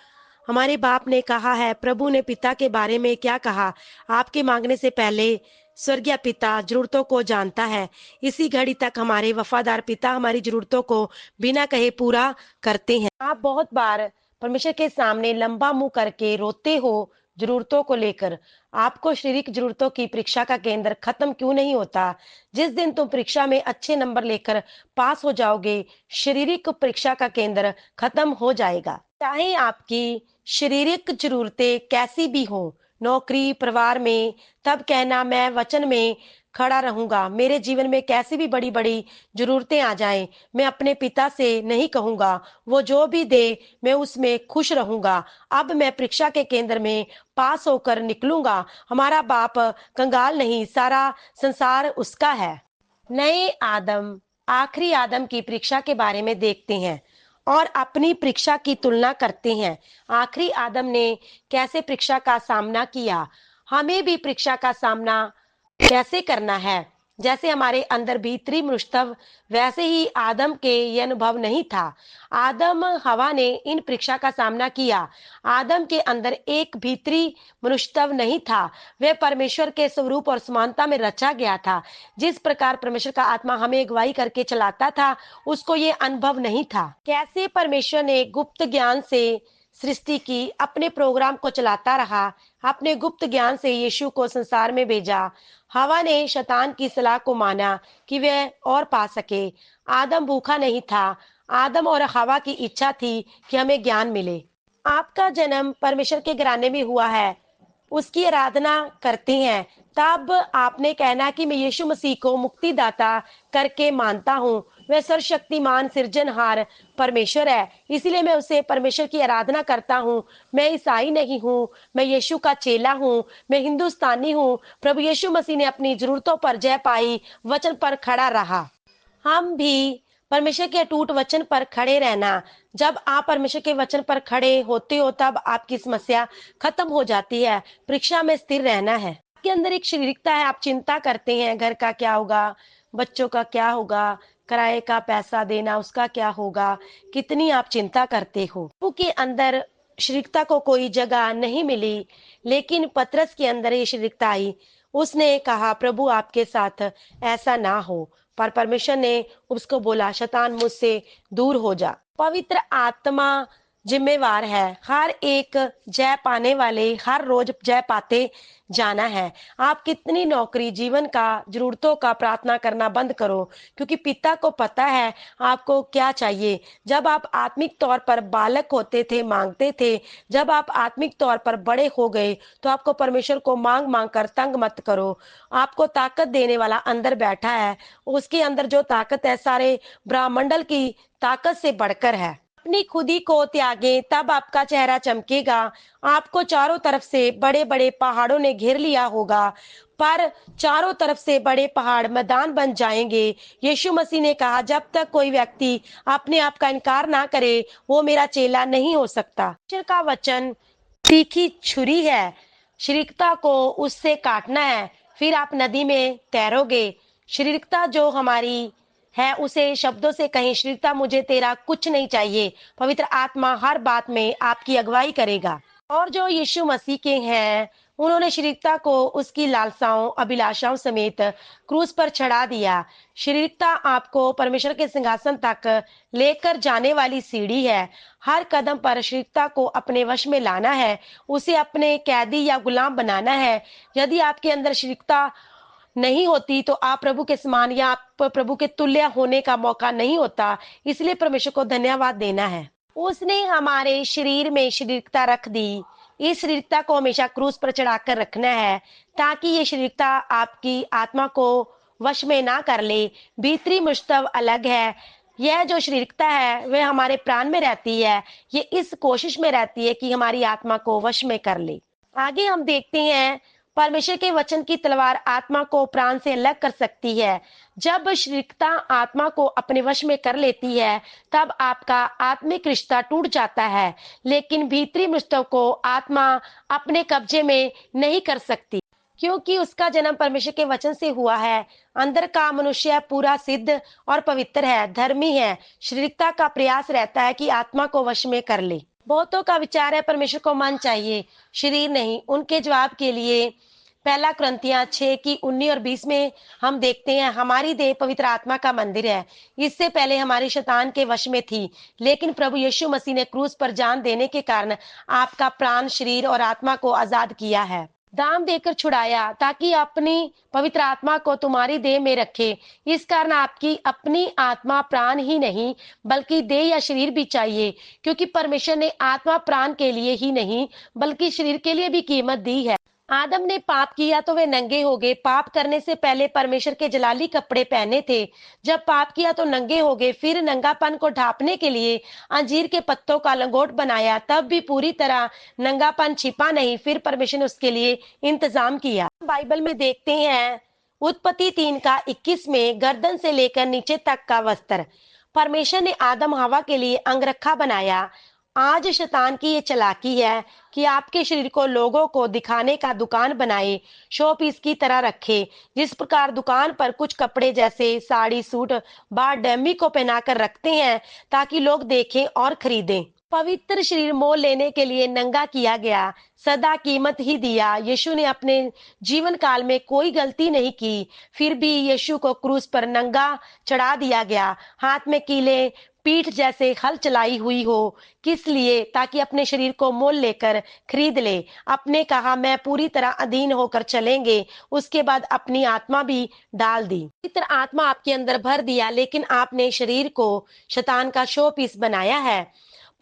हमारे बाप ने कहा है, प्रभु ने पिता के बारे में क्या कहा, आपके मांगने से पहले स्वर्गीय पिता जरूरतों को जानता है। इसी घड़ी तक हमारे वफादार पिता हमारी जरूरतों को बिना कहे पूरा करते हैं। आप बहुत बार परमेश्वर के सामने लंबा मुंह करके रोते हो जरूरतों को लेकर। आपको शारीरिक जरूरतों की परीक्षा का केंद्र खत्म क्यों नहीं होता? जिस दिन तुम परीक्षा में अच्छे नंबर लेकर पास हो जाओगे, शारीरिक परीक्षा का केंद्र खत्म हो जाएगा। चाहे आपकी शारीरिक जरूरतें कैसी भी हो, नौकरी, परिवार में, तब कहना मैं वचन में खड़ा रहूंगा। मेरे जीवन में कैसी भी बड़ी बड़ी जरूरतें आ जाएं, मैं अपने पिता से नहीं कहूंगा, वो जो भी दे मैं उसमें खुश रहूंगा। अब मैं परीक्षा के केंद्र में पास होकर निकलूंगा। हमारा बाप कंगाल नहीं, सारा संसार उसका है। नए आदम आखिरी आदम की परीक्षा के बारे में देखते हैं और अपनी परीक्षा की तुलना करते हैं। आखिरी आदम ने कैसे परीक्षा का सामना किया, हमें भी परीक्षा का सामना कैसे करना है। जैसे हमारे अंदर भीतरी मनुष्यत्व, वैसे ही आदम के ये अनुभव नहीं था। आदम हवा ने इन परीक्षा का सामना किया। आदम के अंदर एक भीतरी मनुष्यत्व नहीं था। वह परमेश्वर के स्वरूप और समानता में रचा गया था। जिस प्रकार परमेश्वर का आत्मा हमें अगुवाई करके चलाता था, उसको ये अनुभव नहीं था। कैसे परमेश्वर ने गुप्त ज्ञान से सृष्टि की, अपने प्रोग्राम को चलाता रहा। अपने गुप्त ज्ञान से यीशु को संसार में भेजा। हवा ने शैतान की सलाह को माना कि वह और पा सके। आदम भूखा नहीं था। आदम और हवा की इच्छा थी कि हमें ज्ञान मिले। आपका जन्म परमेश्वर के घराने में हुआ है, उसकी आराधना करते हैं, तब आपने कहना कि मैं यीशु मसीह को मुक्तिदाता करके मानता हूँ। वह सर्वशक्तिमान सृजनहार परमेश्वर है, इसलिए मैं उसे परमेश्वर की आराधना करता हूँ। मैं ईसाई नहीं हूँ, मैं यीशु का चेला हूँ, मैं हिंदुस्तानी हूँ। प्रभु यीशु मसीह ने अपनी जरूरतों पर जय पाई, वचन पर खड़ा रहा। हम भी परमेश्वर के अटूट वचन पर खड़े रहना। जब आप परमेश्वर के वचन पर खड़े होते हो, तब आपकी समस्या खत्म हो जाती है। परीक्षा में स्थिर रहना है। आपके अंदर एक शारीरिकता है, आप चिंता करते हैं, घर का क्या होगा, बच्चों का क्या होगा, किराए का पैसा देना, उसका क्या होगा, कितनी आप चिंता करते हो। के अंदर शारीरिकता को कोई जगह नहीं मिली, लेकिन पतरस के अंदर ये शारीरिकता आई। उसने कहा, प्रभु आपके साथ ऐसा ना हो। पर परमेश्वर ने उसको बोला, शैतान मुझसे दूर हो जा। पवित्र आत्मा जिम्मेवार है। हर एक जय पाने वाले हर रोज जय पाते जाना है। आप कितनी नौकरी, जीवन का जरूरतों का प्रार्थना करना बंद करो, क्योंकि पिता को पता है आपको क्या चाहिए। जब आप आत्मिक तौर पर बालक होते थे, मांगते थे, जब आप आत्मिक तौर पर बड़े हो गए, तो आपको परमेश्वर को मांग मांग कर तंग मत करो। आपको ताकत देने वाला अंदर बैठा है। उसके अंदर जो ताकत है, सारे ब्रह्मांडल की ताकत से बढ़कर है। अपनी खुदी को त्यागे, तब आपका चेहरा चमकेगा। आपको चारों तरफ से बड़े बड़े पहाड़ों ने घेर लिया होगा, पर चारों तरफ से बड़े पहाड़ मैदान बन जाएंगे। यीशु मसीह ने कहा, जब तक कोई व्यक्ति अपने आप का इनकार ना करे, वो मेरा चेला नहीं हो सकता। ईश्वर का वचन तीखी छुरी है, शारीरिकता को उससे काटना है, फिर आप नदी में तैरोगे। शारीरिकता जो हमारी है, उसे शब्दों से कहें, शारीरिकता मुझे तेरा कुछ नहीं चाहिए। पवित्र आत्मा हर बात में आपकी अगुवाई करेगा। और जो यीशु मसीह के हैं, उन्होंने शारीरिकता को उसकी लालसाओं, अभिलाषाओं समेत क्रूस पर चढ़ा दिया। शारीरिकता आपको परमेश्वर के सिंहासन तक लेकर जाने वाली सीढ़ी है। हर कदम पर शारीरिकता को अपने वश में लाना है, उसे अपने कैदी या गुलाम बनाना है। यदि आपके अंदर शारीरिकता नहीं होती, तो आप प्रभु के समान या आप प्रभु के तुल्य होने का मौका नहीं होता। इसलिए परमेश्वर को धन्यवाद देना है। उसने हमारे शरीर में शारीरिकता रख दी। इस शारीरिकता को हमेशा क्रूस पर चढ़ाकर रखना है ताकि ये शारीरिकता आपकी आत्मा को वश में ना कर ले। भीतरी मुस्तव अलग है। यह जो शारीरिकता है वह हमारे प्राण में रहती है। ये इस कोशिश में रहती है कि हमारी आत्मा को वश में कर ले। आगे हम देखते हैं, परमेश्वर के वचन की तलवार आत्मा को प्राण से अलग कर सकती है। जब शारीरिकता आत्मा को अपने वश में कर लेती है तब आपका आत्मिक रिश्ता टूट जाता है, लेकिन भीतरी मस्तक को आत्मा अपने कब्जे में नहीं कर सकती क्योंकि उसका जन्म परमेश्वर के वचन से हुआ है। अंदर का मनुष्य पूरा सिद्ध और पवित्र है, धर्मी है। शारीरिकता का प्रयास रहता है कि आत्मा को वश में कर ले। बहुतों का विचार है परमेश्वर को मन चाहिए, शरीर नहीं। उनके जवाब के लिए पहला कुरिन्थियों 6 की 19 और 20 में हम देखते हैं, हमारी देह पवित्र आत्मा का मंदिर है। इससे पहले हमारी शैतान के वश में थी, लेकिन प्रभु यीशु मसीह ने क्रूस पर जान देने के कारण आपका प्राण, शरीर और आत्मा को आजाद किया है, दाम देकर छुड़ाया ताकि अपनी पवित्र आत्मा को तुम्हारी देह में रखे। इस कारण आपकी अपनी आत्मा प्राण ही नहीं बल्कि देह या शरीर भी चाहिए, क्योंकि परमेश्वर ने आत्मा प्राण के लिए ही नहीं बल्कि शरीर के लिए भी कीमत दी है। आदम ने पाप किया तो वे नंगे हो गए। पाप करने से पहले परमेश्वर के जलाली कपड़े पहने थे। जब पाप किया तो नंगे हो गए। फिर नंगापन को ढांपने के लिए अंजीर के पत्तों का लंगोट बनाया, तब भी पूरी तरह नंगापन छिपा नहीं। फिर परमेश्वर ने उसके लिए इंतजाम किया। बाइबल में देखते हैं, उत्पत्ति 3 का 21 में गर्दन से लेकर नीचे तक का वस्त्र। परमेश्वर ने आदम हवा के लिए अंगरखा बनाया। आज शैतान की ये चालाकी है कि आपके शरीर को लोगों को दिखाने का दुकान बनाए, शो पीस की तरह रखे। जिस प्रकार दुकान पर कुछ कपड़े जैसे साड़ी, सूट, बार डमी को पहनाकर रखते हैं ताकि लोग देखें और खरीदें। पवित्र शरीर मोल लेने के लिए नंगा किया गया, सदा कीमत ही दिया। यीशु ने अपने जीवन काल में कोई गलती नहीं की, फिर भी यीशु को क्रूस पर नंगा चढ़ा दिया गया। हाथ में कीले, पीठ जैसे हल चलाई हुई हो। किस लिए? ताकि अपने शरीर को मोल लेकर खरीद ले। अपने कहा, मैं पूरी तरह अधीन होकर चलेंगे। उसके बाद अपनी आत्मा भी डाल दी। पवित्र आत्मा आपके अंदर भर दिया, लेकिन आपने शरीर को शैतान का शो पीस बनाया है।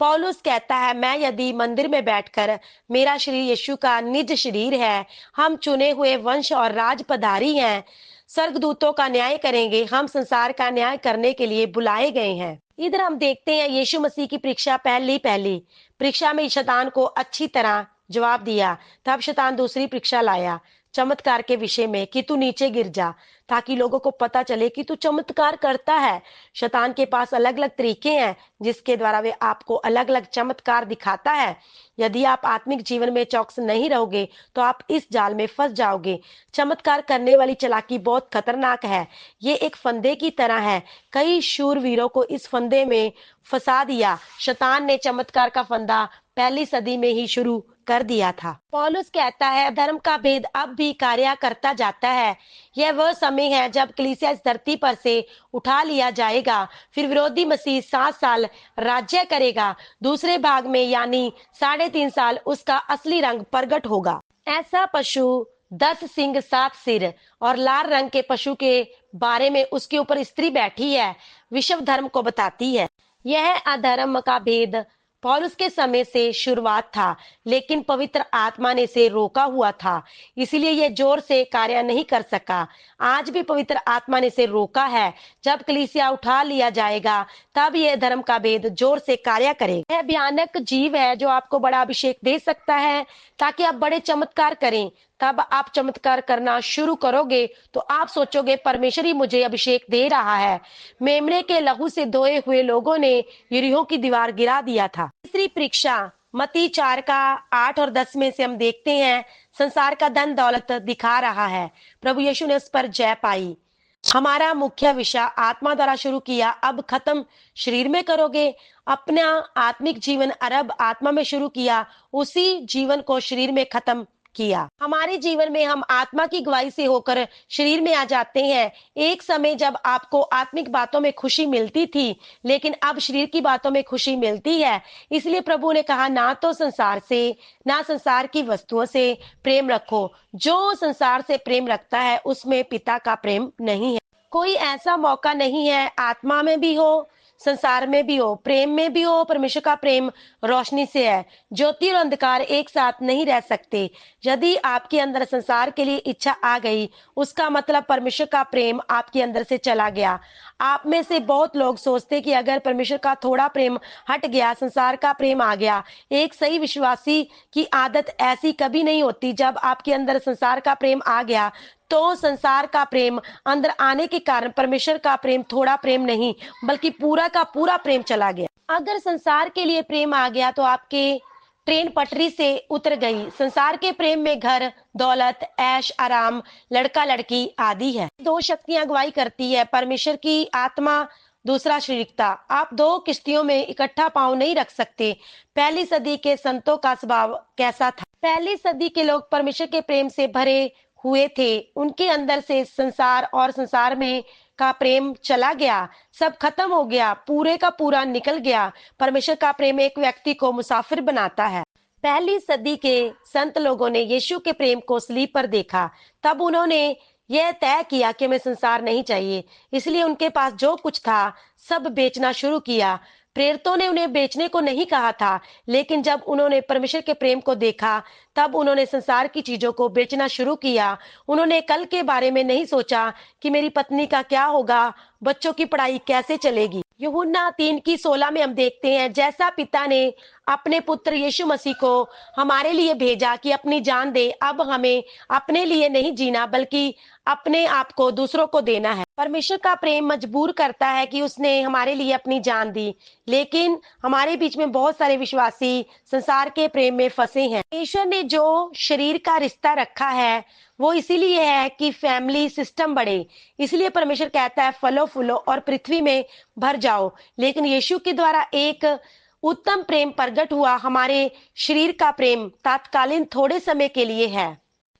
पौलुस कहता है, मैं यदि मंदिर में बैठकर, मेरा शरीर यीशु का निज शरीर है। हम चुने हुए वंश और राज पधारी हैं, स्वर्गदूतों का न्याय करेंगे। हम संसार का न्याय करने के लिए बुलाए गए हैं। इधर हम देखते हैं यीशु मसीह की परीक्षा। पहली परीक्षा में शैतान को अच्छी तरह जवाब दिया। तब शैतान दूसरी परीक्षा लाया चमत्कार के विषय में कि तू नीचे गिर जा, ताकि लोगों को पता चले कि तू चमत्कार करता है। शैतान के पास अलग अलग तरीके हैं जिसके द्वारा वे आपको अलग अलग चमत्कार दिखाता है। यदि आप आत्मिक जीवन में चौकस नहीं रहोगे तो आप इस जाल में फंस जाओगे। चमत्कार करने वाली चालाकी बहुत खतरनाक है। ये एक फंदे की तरह है। कई शूरवीरों को इस फंदे में फंसा दिया। शैतान ने चमत्कार का फंदा पहली सदी में ही शुरू कर दिया था। पौलुस कहता है, धर्म का भेद अब भी कार्य करता जाता है। यह वह समय है जब कलीसिया इस धरती पर से उठा लिया जाएगा। फिर विरोधी मसीह 7 साल राज्य करेगा। दूसरे भाग में यानी 3.5 साल उसका असली रंग प्रकट होगा। ऐसा पशु 10 सिंग 7 सिर और लाल रंग के पशु के बारे में उसके ऊपर स्त्री बैठी है, विश्व धर्म को बताती है। यह अधर्म का भेद पौलुस के समय से शुरुआत था, लेकिन पवित्र आत्मा ने इसे रोका हुआ था, इसलिए यह जोर से कार्य नहीं कर सका। आज भी पवित्र आत्मा ने इसे रोका है। जब कलीसिया उठा लिया जाएगा तब यह धर्म का भेद जोर से कार्य करेगा। यह भयानक जीव है जो आपको बड़ा अभिषेक दे सकता है ताकि आप बड़े चमत्कार करें। तब आप चमत्कार करना शुरू करोगे तो आप सोचोगे, परमेश्वर ही मुझे अभिषेक दे रहा है। मेमने के लहू से धोए हुए लोगों ने यरीहो की दीवार गिरा दिया था। तीसरी परीक्षा मत्ती 4 का 8 और 10 में से हम देखते हैं, संसार का धन दौलत दिखा रहा है, प्रभु यीशु ने उस पर जय पाई। हमारा मुख्य विषय आत्मा द्वारा शुरू किया, अब खत्म शरीर में करोगे। अपना आत्मिक जीवन अरब आत्मा में शुरू किया, उसी जीवन को शरीर में खत्म किया। हमारे जीवन में हम आत्मा की गवाही से होकर शरीर में आ जाते हैं। एक समय जब आपको आत्मिक बातों में खुशी मिलती थी, लेकिन अब शरीर की बातों में खुशी मिलती है। इसलिए प्रभु ने कहा, ना तो संसार से ना संसार की वस्तुओं से प्रेम रखो। जो संसार से प्रेम रखता है उसमें पिता का प्रेम नहीं है। कोई ऐसा मौका नहीं है, आत्मा में भी हो, संसार में भी हो, प्रेम में भी हो। परमेश्वर का प्रेम रोशनी से है। ज्योति और अंधकार एक साथ नहीं रह सकते। यदि आपके अंदर संसार के लिए इच्छा आ गई, उसका मतलब परमेश्वर का प्रेम आपके अंदर से चला गया। आप में से बहुत लोग सोचते कि अगर परमेश्वर का थोड़ा प्रेम हट गया, संसार का प्रेम आ गया। एक सही विश्वासी की आदत ऐसी कभी नहीं होती। जब आपके अंदर संसार का प्रेम आ गया, तो संसार का प्रेम अंदर आने के कारण परमेश्वर का प्रेम थोड़ा प्रेम नहीं, बल्कि पूरा का पूरा प्रेम चला गया। अगर संसार के लिए प्रेम आ गया, तो आपके ट्रेन पटरी से उतर गई। संसार के प्रेम में घर, दौलत, ऐश आराम, लड़का लड़की आदि है। दो शक्तियां अगुवाई करती है, परमेश्वर की आत्मा, दूसरा शारीरिकता। आप दो किश्तियों में इकट्ठा पांव नहीं रख सकते। पहली सदी के संतों का स्वभाव कैसा था? पहली सदी के लोग परमेश्वर के प्रेम से भरे हुए थे। उनके अंदर से संसार और संसार में का प्रेम चला गया, सब खत्म हो गया, पूरे का पूरा निकल गया। परमेश्वर का प्रेम एक व्यक्ति को मुसाफिर बनाता है। पहली सदी के संत लोगों ने यीशु के प्रेम को सलीब पर देखा। तब उन्होंने यह तय किया कि हमें संसार नहीं चाहिए। इसलिए उनके पास जो कुछ था सब बेचना शुरू किया। प्रेरितों ने उन्हें बेचने को नहीं कहा था, लेकिन जब उन्होंने परमेश्वर के प्रेम को देखा, तब उन्होंने संसार की चीजों को बेचना शुरू किया। उन्होंने कल के बारे में नहीं सोचा कि मेरी पत्नी का क्या होगा, बच्चों की पढ़ाई कैसे चलेगी। यूहन्ना 3:16 में हम देखते हैं, जैसा पिता ने अपने पुत्र यीशु मसीह को हमारे लिए भेजा कि अपनी जान दे, अब हमें अपने लिए नहीं जीना, बल्कि अपने आप को दूसरों को देना है। परमेश्वर का प्रेम मजबूर करता है कि उसने हमारे लिए अपनी जान दी। लेकिन हमारे बीच में बहुत सारे विश्वासी संसार के प्रेम में फंसे हैं। परमेश्वर ने जो शरीर का रिश्ता रखा है, वो इसीलिए है कि फैमिली सिस्टम बढ़े। इसलिए परमेश्वर कहता है, फलो फूलो और पृथ्वी में भर जाओ। लेकिन यीशु के द्वारा एक उत्तम प्रेम प्रकट हुआ। हमारे शरीर का प्रेम तात्कालीन थोड़े समय के लिए है।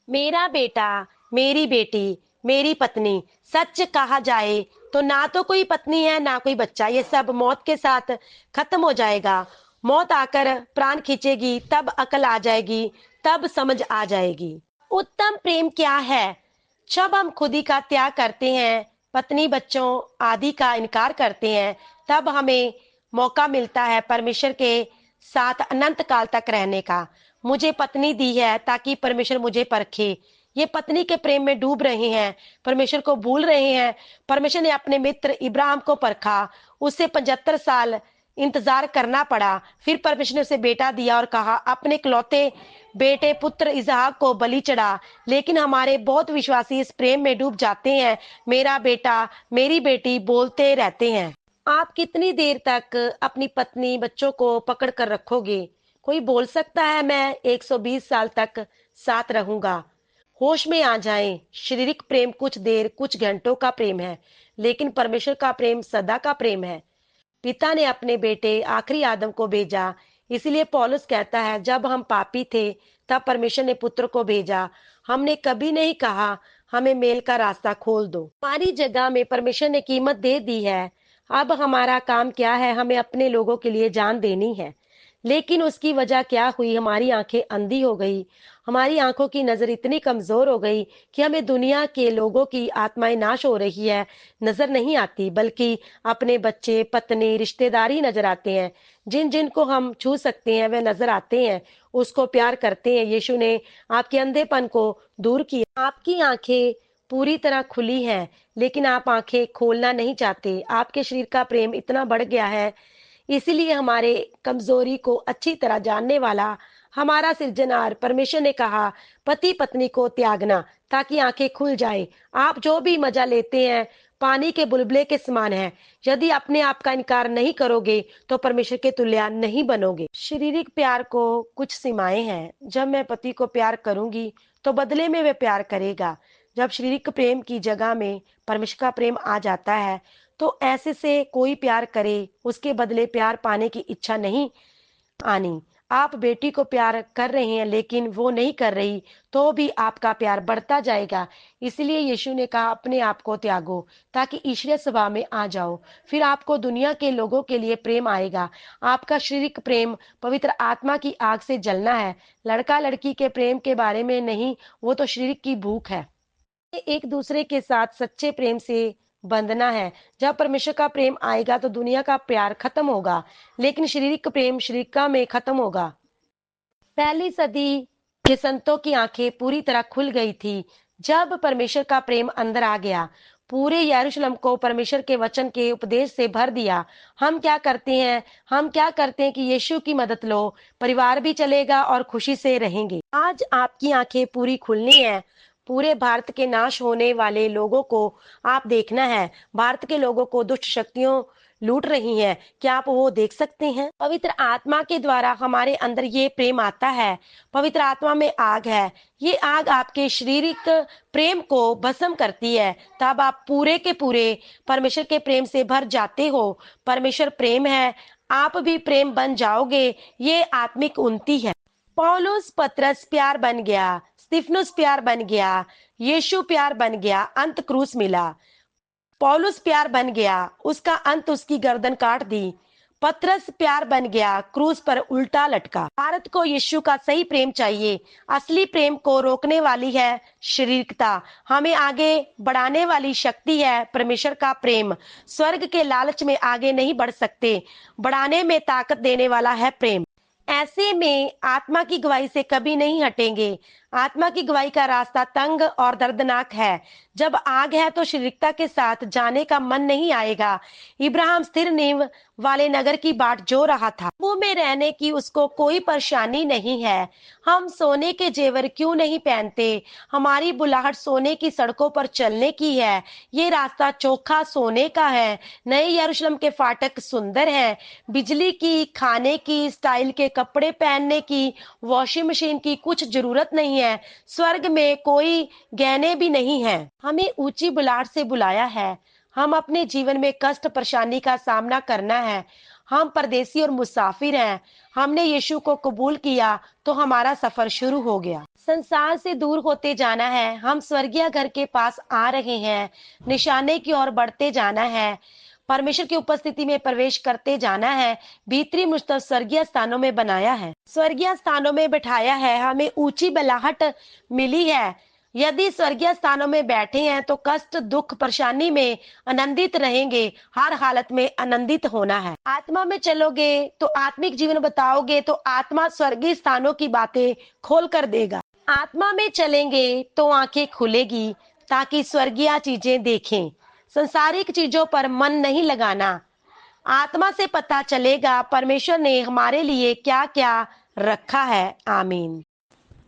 मेरा बेटा, मेरी बेटी, मेरी पत्नी, सच कहा जाए तो ना तो कोई पत्नी है, ना कोई बच्चा। ये सब मौत के साथ खत्म हो जाएगा। मौत आकर प्राण खींचेगी, तब अकल आ जाएगी, तब समझ आ जाएगी। उत्तम प्रेम क्या है? जब हम खुदी का त्याग करते हैं, पत्नी बच्चों आदि का इनकार करते हैं, तब हमें मौका मिलता है परमेश्वर के साथ अनंत काल तक रहने का। मुझे पत्नी दी है ताकि परमेश्वर मुझे परखे। ये पत्नी के प्रेम में डूब रहे हैं, परमेश्वर को भूल रहे हैं। परमेश्वर ने अपने मित्र इब्राहिम को परखा, उससे 75 साल इंतजार करना पड़ा। फिर परमेश्वर ने उसे बेटा दिया और कहा, अपने इकलौते बेटे पुत्र इसहाक को बलि चढ़ा। लेकिन हमारे बहुत विश्वासी इस प्रेम में डूब जाते हैं, मेरा बेटा, मेरी बेटी बोलते रहते हैं। आप कितनी देर तक अपनी पत्नी बच्चों को पकड़ कर रखोगे? कोई बोल सकता है मैं 120 साल तक साथ रहूंगा। होश में आ जाएं। शारीरिक प्रेम कुछ देर, कुछ घंटों का प्रेम है, लेकिन परमेश्वर का प्रेम सदा का प्रेम है। पिता ने अपने बेटे आखिरी आदम को भेजा। इसलिए पौलुस कहता है, जब हम पापी थे तब परमेश्वर ने पुत्र को भेजा। हमने कभी नहीं कहा हमें मेल का रास्ता खोल दो। हमारी जगह में परमेश्वर ने कीमत दे दी है। अब हमारा काम क्या है? हमें अपने लोगों के लिए जान देनी है। लेकिन उसकी वजह क्या हुई? हमारी आंखें अंधी हो गई। हमारी आंखों की नजर इतनी कमजोर हो गई कि हमें दुनिया के लोगों की आत्माएं नाश हो रही है नजर नहीं आती, बल्कि अपने बच्चे, पत्नी, रिश्तेदारी नजर आते हैं। जिन जिन को हम छू सकते हैं वे नजर आते हैं, उसको प्यार करते हैं। यीशु ने आपके अंधेपन को दूर किया। आपकी आंखें पूरी तरह खुली हैं, लेकिन आप आंखें खोलना नहीं चाहते। आपके शरीर का प्रेम इतना बढ़ गया है, इसीलिए हमारे कमजोरी को अच्छी तरह जानने वाला हमारा सृजनहार परमेश्वर ने कहा, पति पत्नी को त्यागना ताकि आंखें खुल जाए। आप जो भी मजा लेते हैं पानी के बुलबुले के समान है। यदि अपने आप का इनकार नहीं करोगे तो परमेश्वर के तुल्य नहीं बनोगे। शारीरिक प्यार को कुछ सीमाएं हैं। जब मैं पति को प्यार करूंगी तो बदले में वे प्यार करेगा। जब शारीरिक प्रेम की जगह में परमेश्वर का प्रेम आ जाता है, तो ऐसे से कोई प्यार करे, उसके बदले प्यार पाने की इच्छा नहीं आनी। आप बेटी को प्यार कर रहे हैं लेकिन वो नहीं कर रही, तो भी आपका प्यार बढ़ता जाएगा। इसलिए यीशु ने कहा, अपने आप को त्यागो ताकि ईश्वरीय स्वभाव में आ जाओ। फिर आपको दुनिया के लोगों के लिए प्रेम आएगा। आपका शारीरिक प्रेम पवित्र आत्मा की आग से जलना है। लड़का लड़की के प्रेम के बारे में नहीं, वो तो शारीरिक की भूख है। एक दूसरे के साथ सच्चे प्रेम से बंधना है। जब परमेश्वर का प्रेम आएगा तो दुनिया का प्यार खत्म होगा, लेकिन शारीरिक प्रेम शरीका में खत्म होगा। पहली सदी के संतों की आंखें पूरी तरह खुल गई थी जब परमेश्वर का प्रेम अंदर आ गया। पूरे यरूशलेम को परमेश्वर के वचन के उपदेश से भर दिया। हम क्या करते हैं कि यीशु की मदद लो, परिवार भी चलेगा और खुशी से रहेंगे। आज आपकी आंखें पूरी खुलनी है। पूरे भारत के नाश होने वाले लोगों को आप देखना है। भारत के लोगों को दुष्ट शक्तियों लूट रही हैं। क्या आप वो देख सकते हैं? पवित्र आत्मा के द्वारा हमारे अंदर ये प्रेम आता है। पवित्र आत्मा में आग है। ये आग आपके शारीरिक प्रेम को भस्म करती है। तब आप पूरे के पूरे परमेश्वर के प्रेम से भर जाते हो। परमेश्वर प्रेम है, आप भी प्रेम बन जाओगे। ये आत्मिक उन्नति है। पौलुस पतरस प्यार बन गया, स्तिफनुस प्यार बन गया, यीशु प्यार बन गया, अंत क्रूस मिला। पौलुस प्यार बन गया, उसका अंत उसकी गर्दन काट दी। पतरस प्यार बन गया, क्रूस पर उल्टा लटका। भारत को यीशु का सही प्रेम चाहिए। असली प्रेम को रोकने वाली है शारीरिकता, हमें आगे बढ़ाने वाली शक्ति है परमेश्वर का प्रेम। स्वर्ग के लालच में आगे नहीं बढ़ सकते, बढ़ाने में ताकत देने वाला है प्रेम। ऐसे में आत्मा की गवाही से कभी नहीं हटेंगे। आत्मा की गवाही का रास्ता तंग और दर्दनाक है। जब आग है तो शारीरिकता के साथ जाने का मन नहीं आएगा। इब्राहिम स्थिर नींव वाले नगर की बाट जो रहा था, वो में रहने की उसको कोई परेशानी नहीं है। हम सोने के जेवर क्यों नहीं पहनते? हमारी बुलाहट सोने की सड़कों पर चलने की है। ये रास्ता चोखा सोने का है। नए यरूशलेम के फाटक सुंदर हैं। बिजली की, खाने की, स्टाइल के कपड़े पहनने की, वॉशिंग मशीन की कुछ जरूरत नहीं है। स्वर्ग में कोई गहने भी नहीं है। हमें ऊंची बुलाहट से बुलाया है। हम अपने जीवन में कष्ट परेशानी का सामना करना है। हम परदेसी और मुसाफिर हैं। हमने यीशु को कबूल किया तो हमारा सफर शुरू हो गया। संसार से दूर होते जाना है। हम स्वर्गीय घर के पास आ रहे हैं। निशाने की ओर बढ़ते जाना है। परमेश्वर की उपस्थिति में प्रवेश करते जाना है। भीतरी मुझ स्वर्गीय स्थानों में बनाया है, स्वर्गीय स्थानों में बैठाया है। हमें ऊंची बलाहट मिली है। यदि स्वर्गीय स्थानों में बैठे हैं तो कष्ट, दुख, परेशानी में आनंदित रहेंगे। हर हालत में आनंदित होना है। आत्मा में चलोगे तो आत्मिक जीवन बताओगे तो आत्मा स्वर्गीय स्थानों की बातें खोल कर देगा। आत्मा में चलेंगे तो आंखें खुलेगी ताकि स्वर्गीय चीजें देखें। संसारिक चीजों पर मन नहीं लगाना। आत्मा से पता चलेगा परमेश्वर ने हमारे लिए क्या क्या रखा है। आमीन।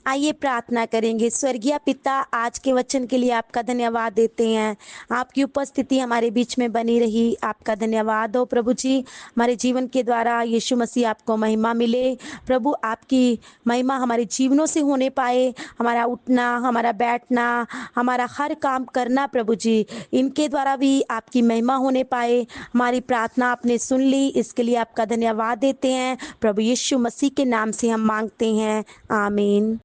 आइए प्रार्थना करेंगे। स्वर्गीय पिता, आज के वचन के लिए आपका धन्यवाद देते हैं। आपकी उपस्थिति हमारे बीच में बनी रही, आपका धन्यवाद हो प्रभु जी। हमारे जीवन के द्वारा यीशु मसीह आपको महिमा मिले प्रभु। आपकी महिमा हमारे जीवनों से होने पाए। हमारा उठना, हमारा बैठना, हमारा हर काम करना प्रभु जी, इनके द्वारा भी आपकी महिमा होने पाए। हमारी प्रार्थना आपने सुन ली, इसके लिए आपका धन्यवाद देते हैं प्रभु। यीशु मसीह के नाम से हम मांगते हैं, आमीन।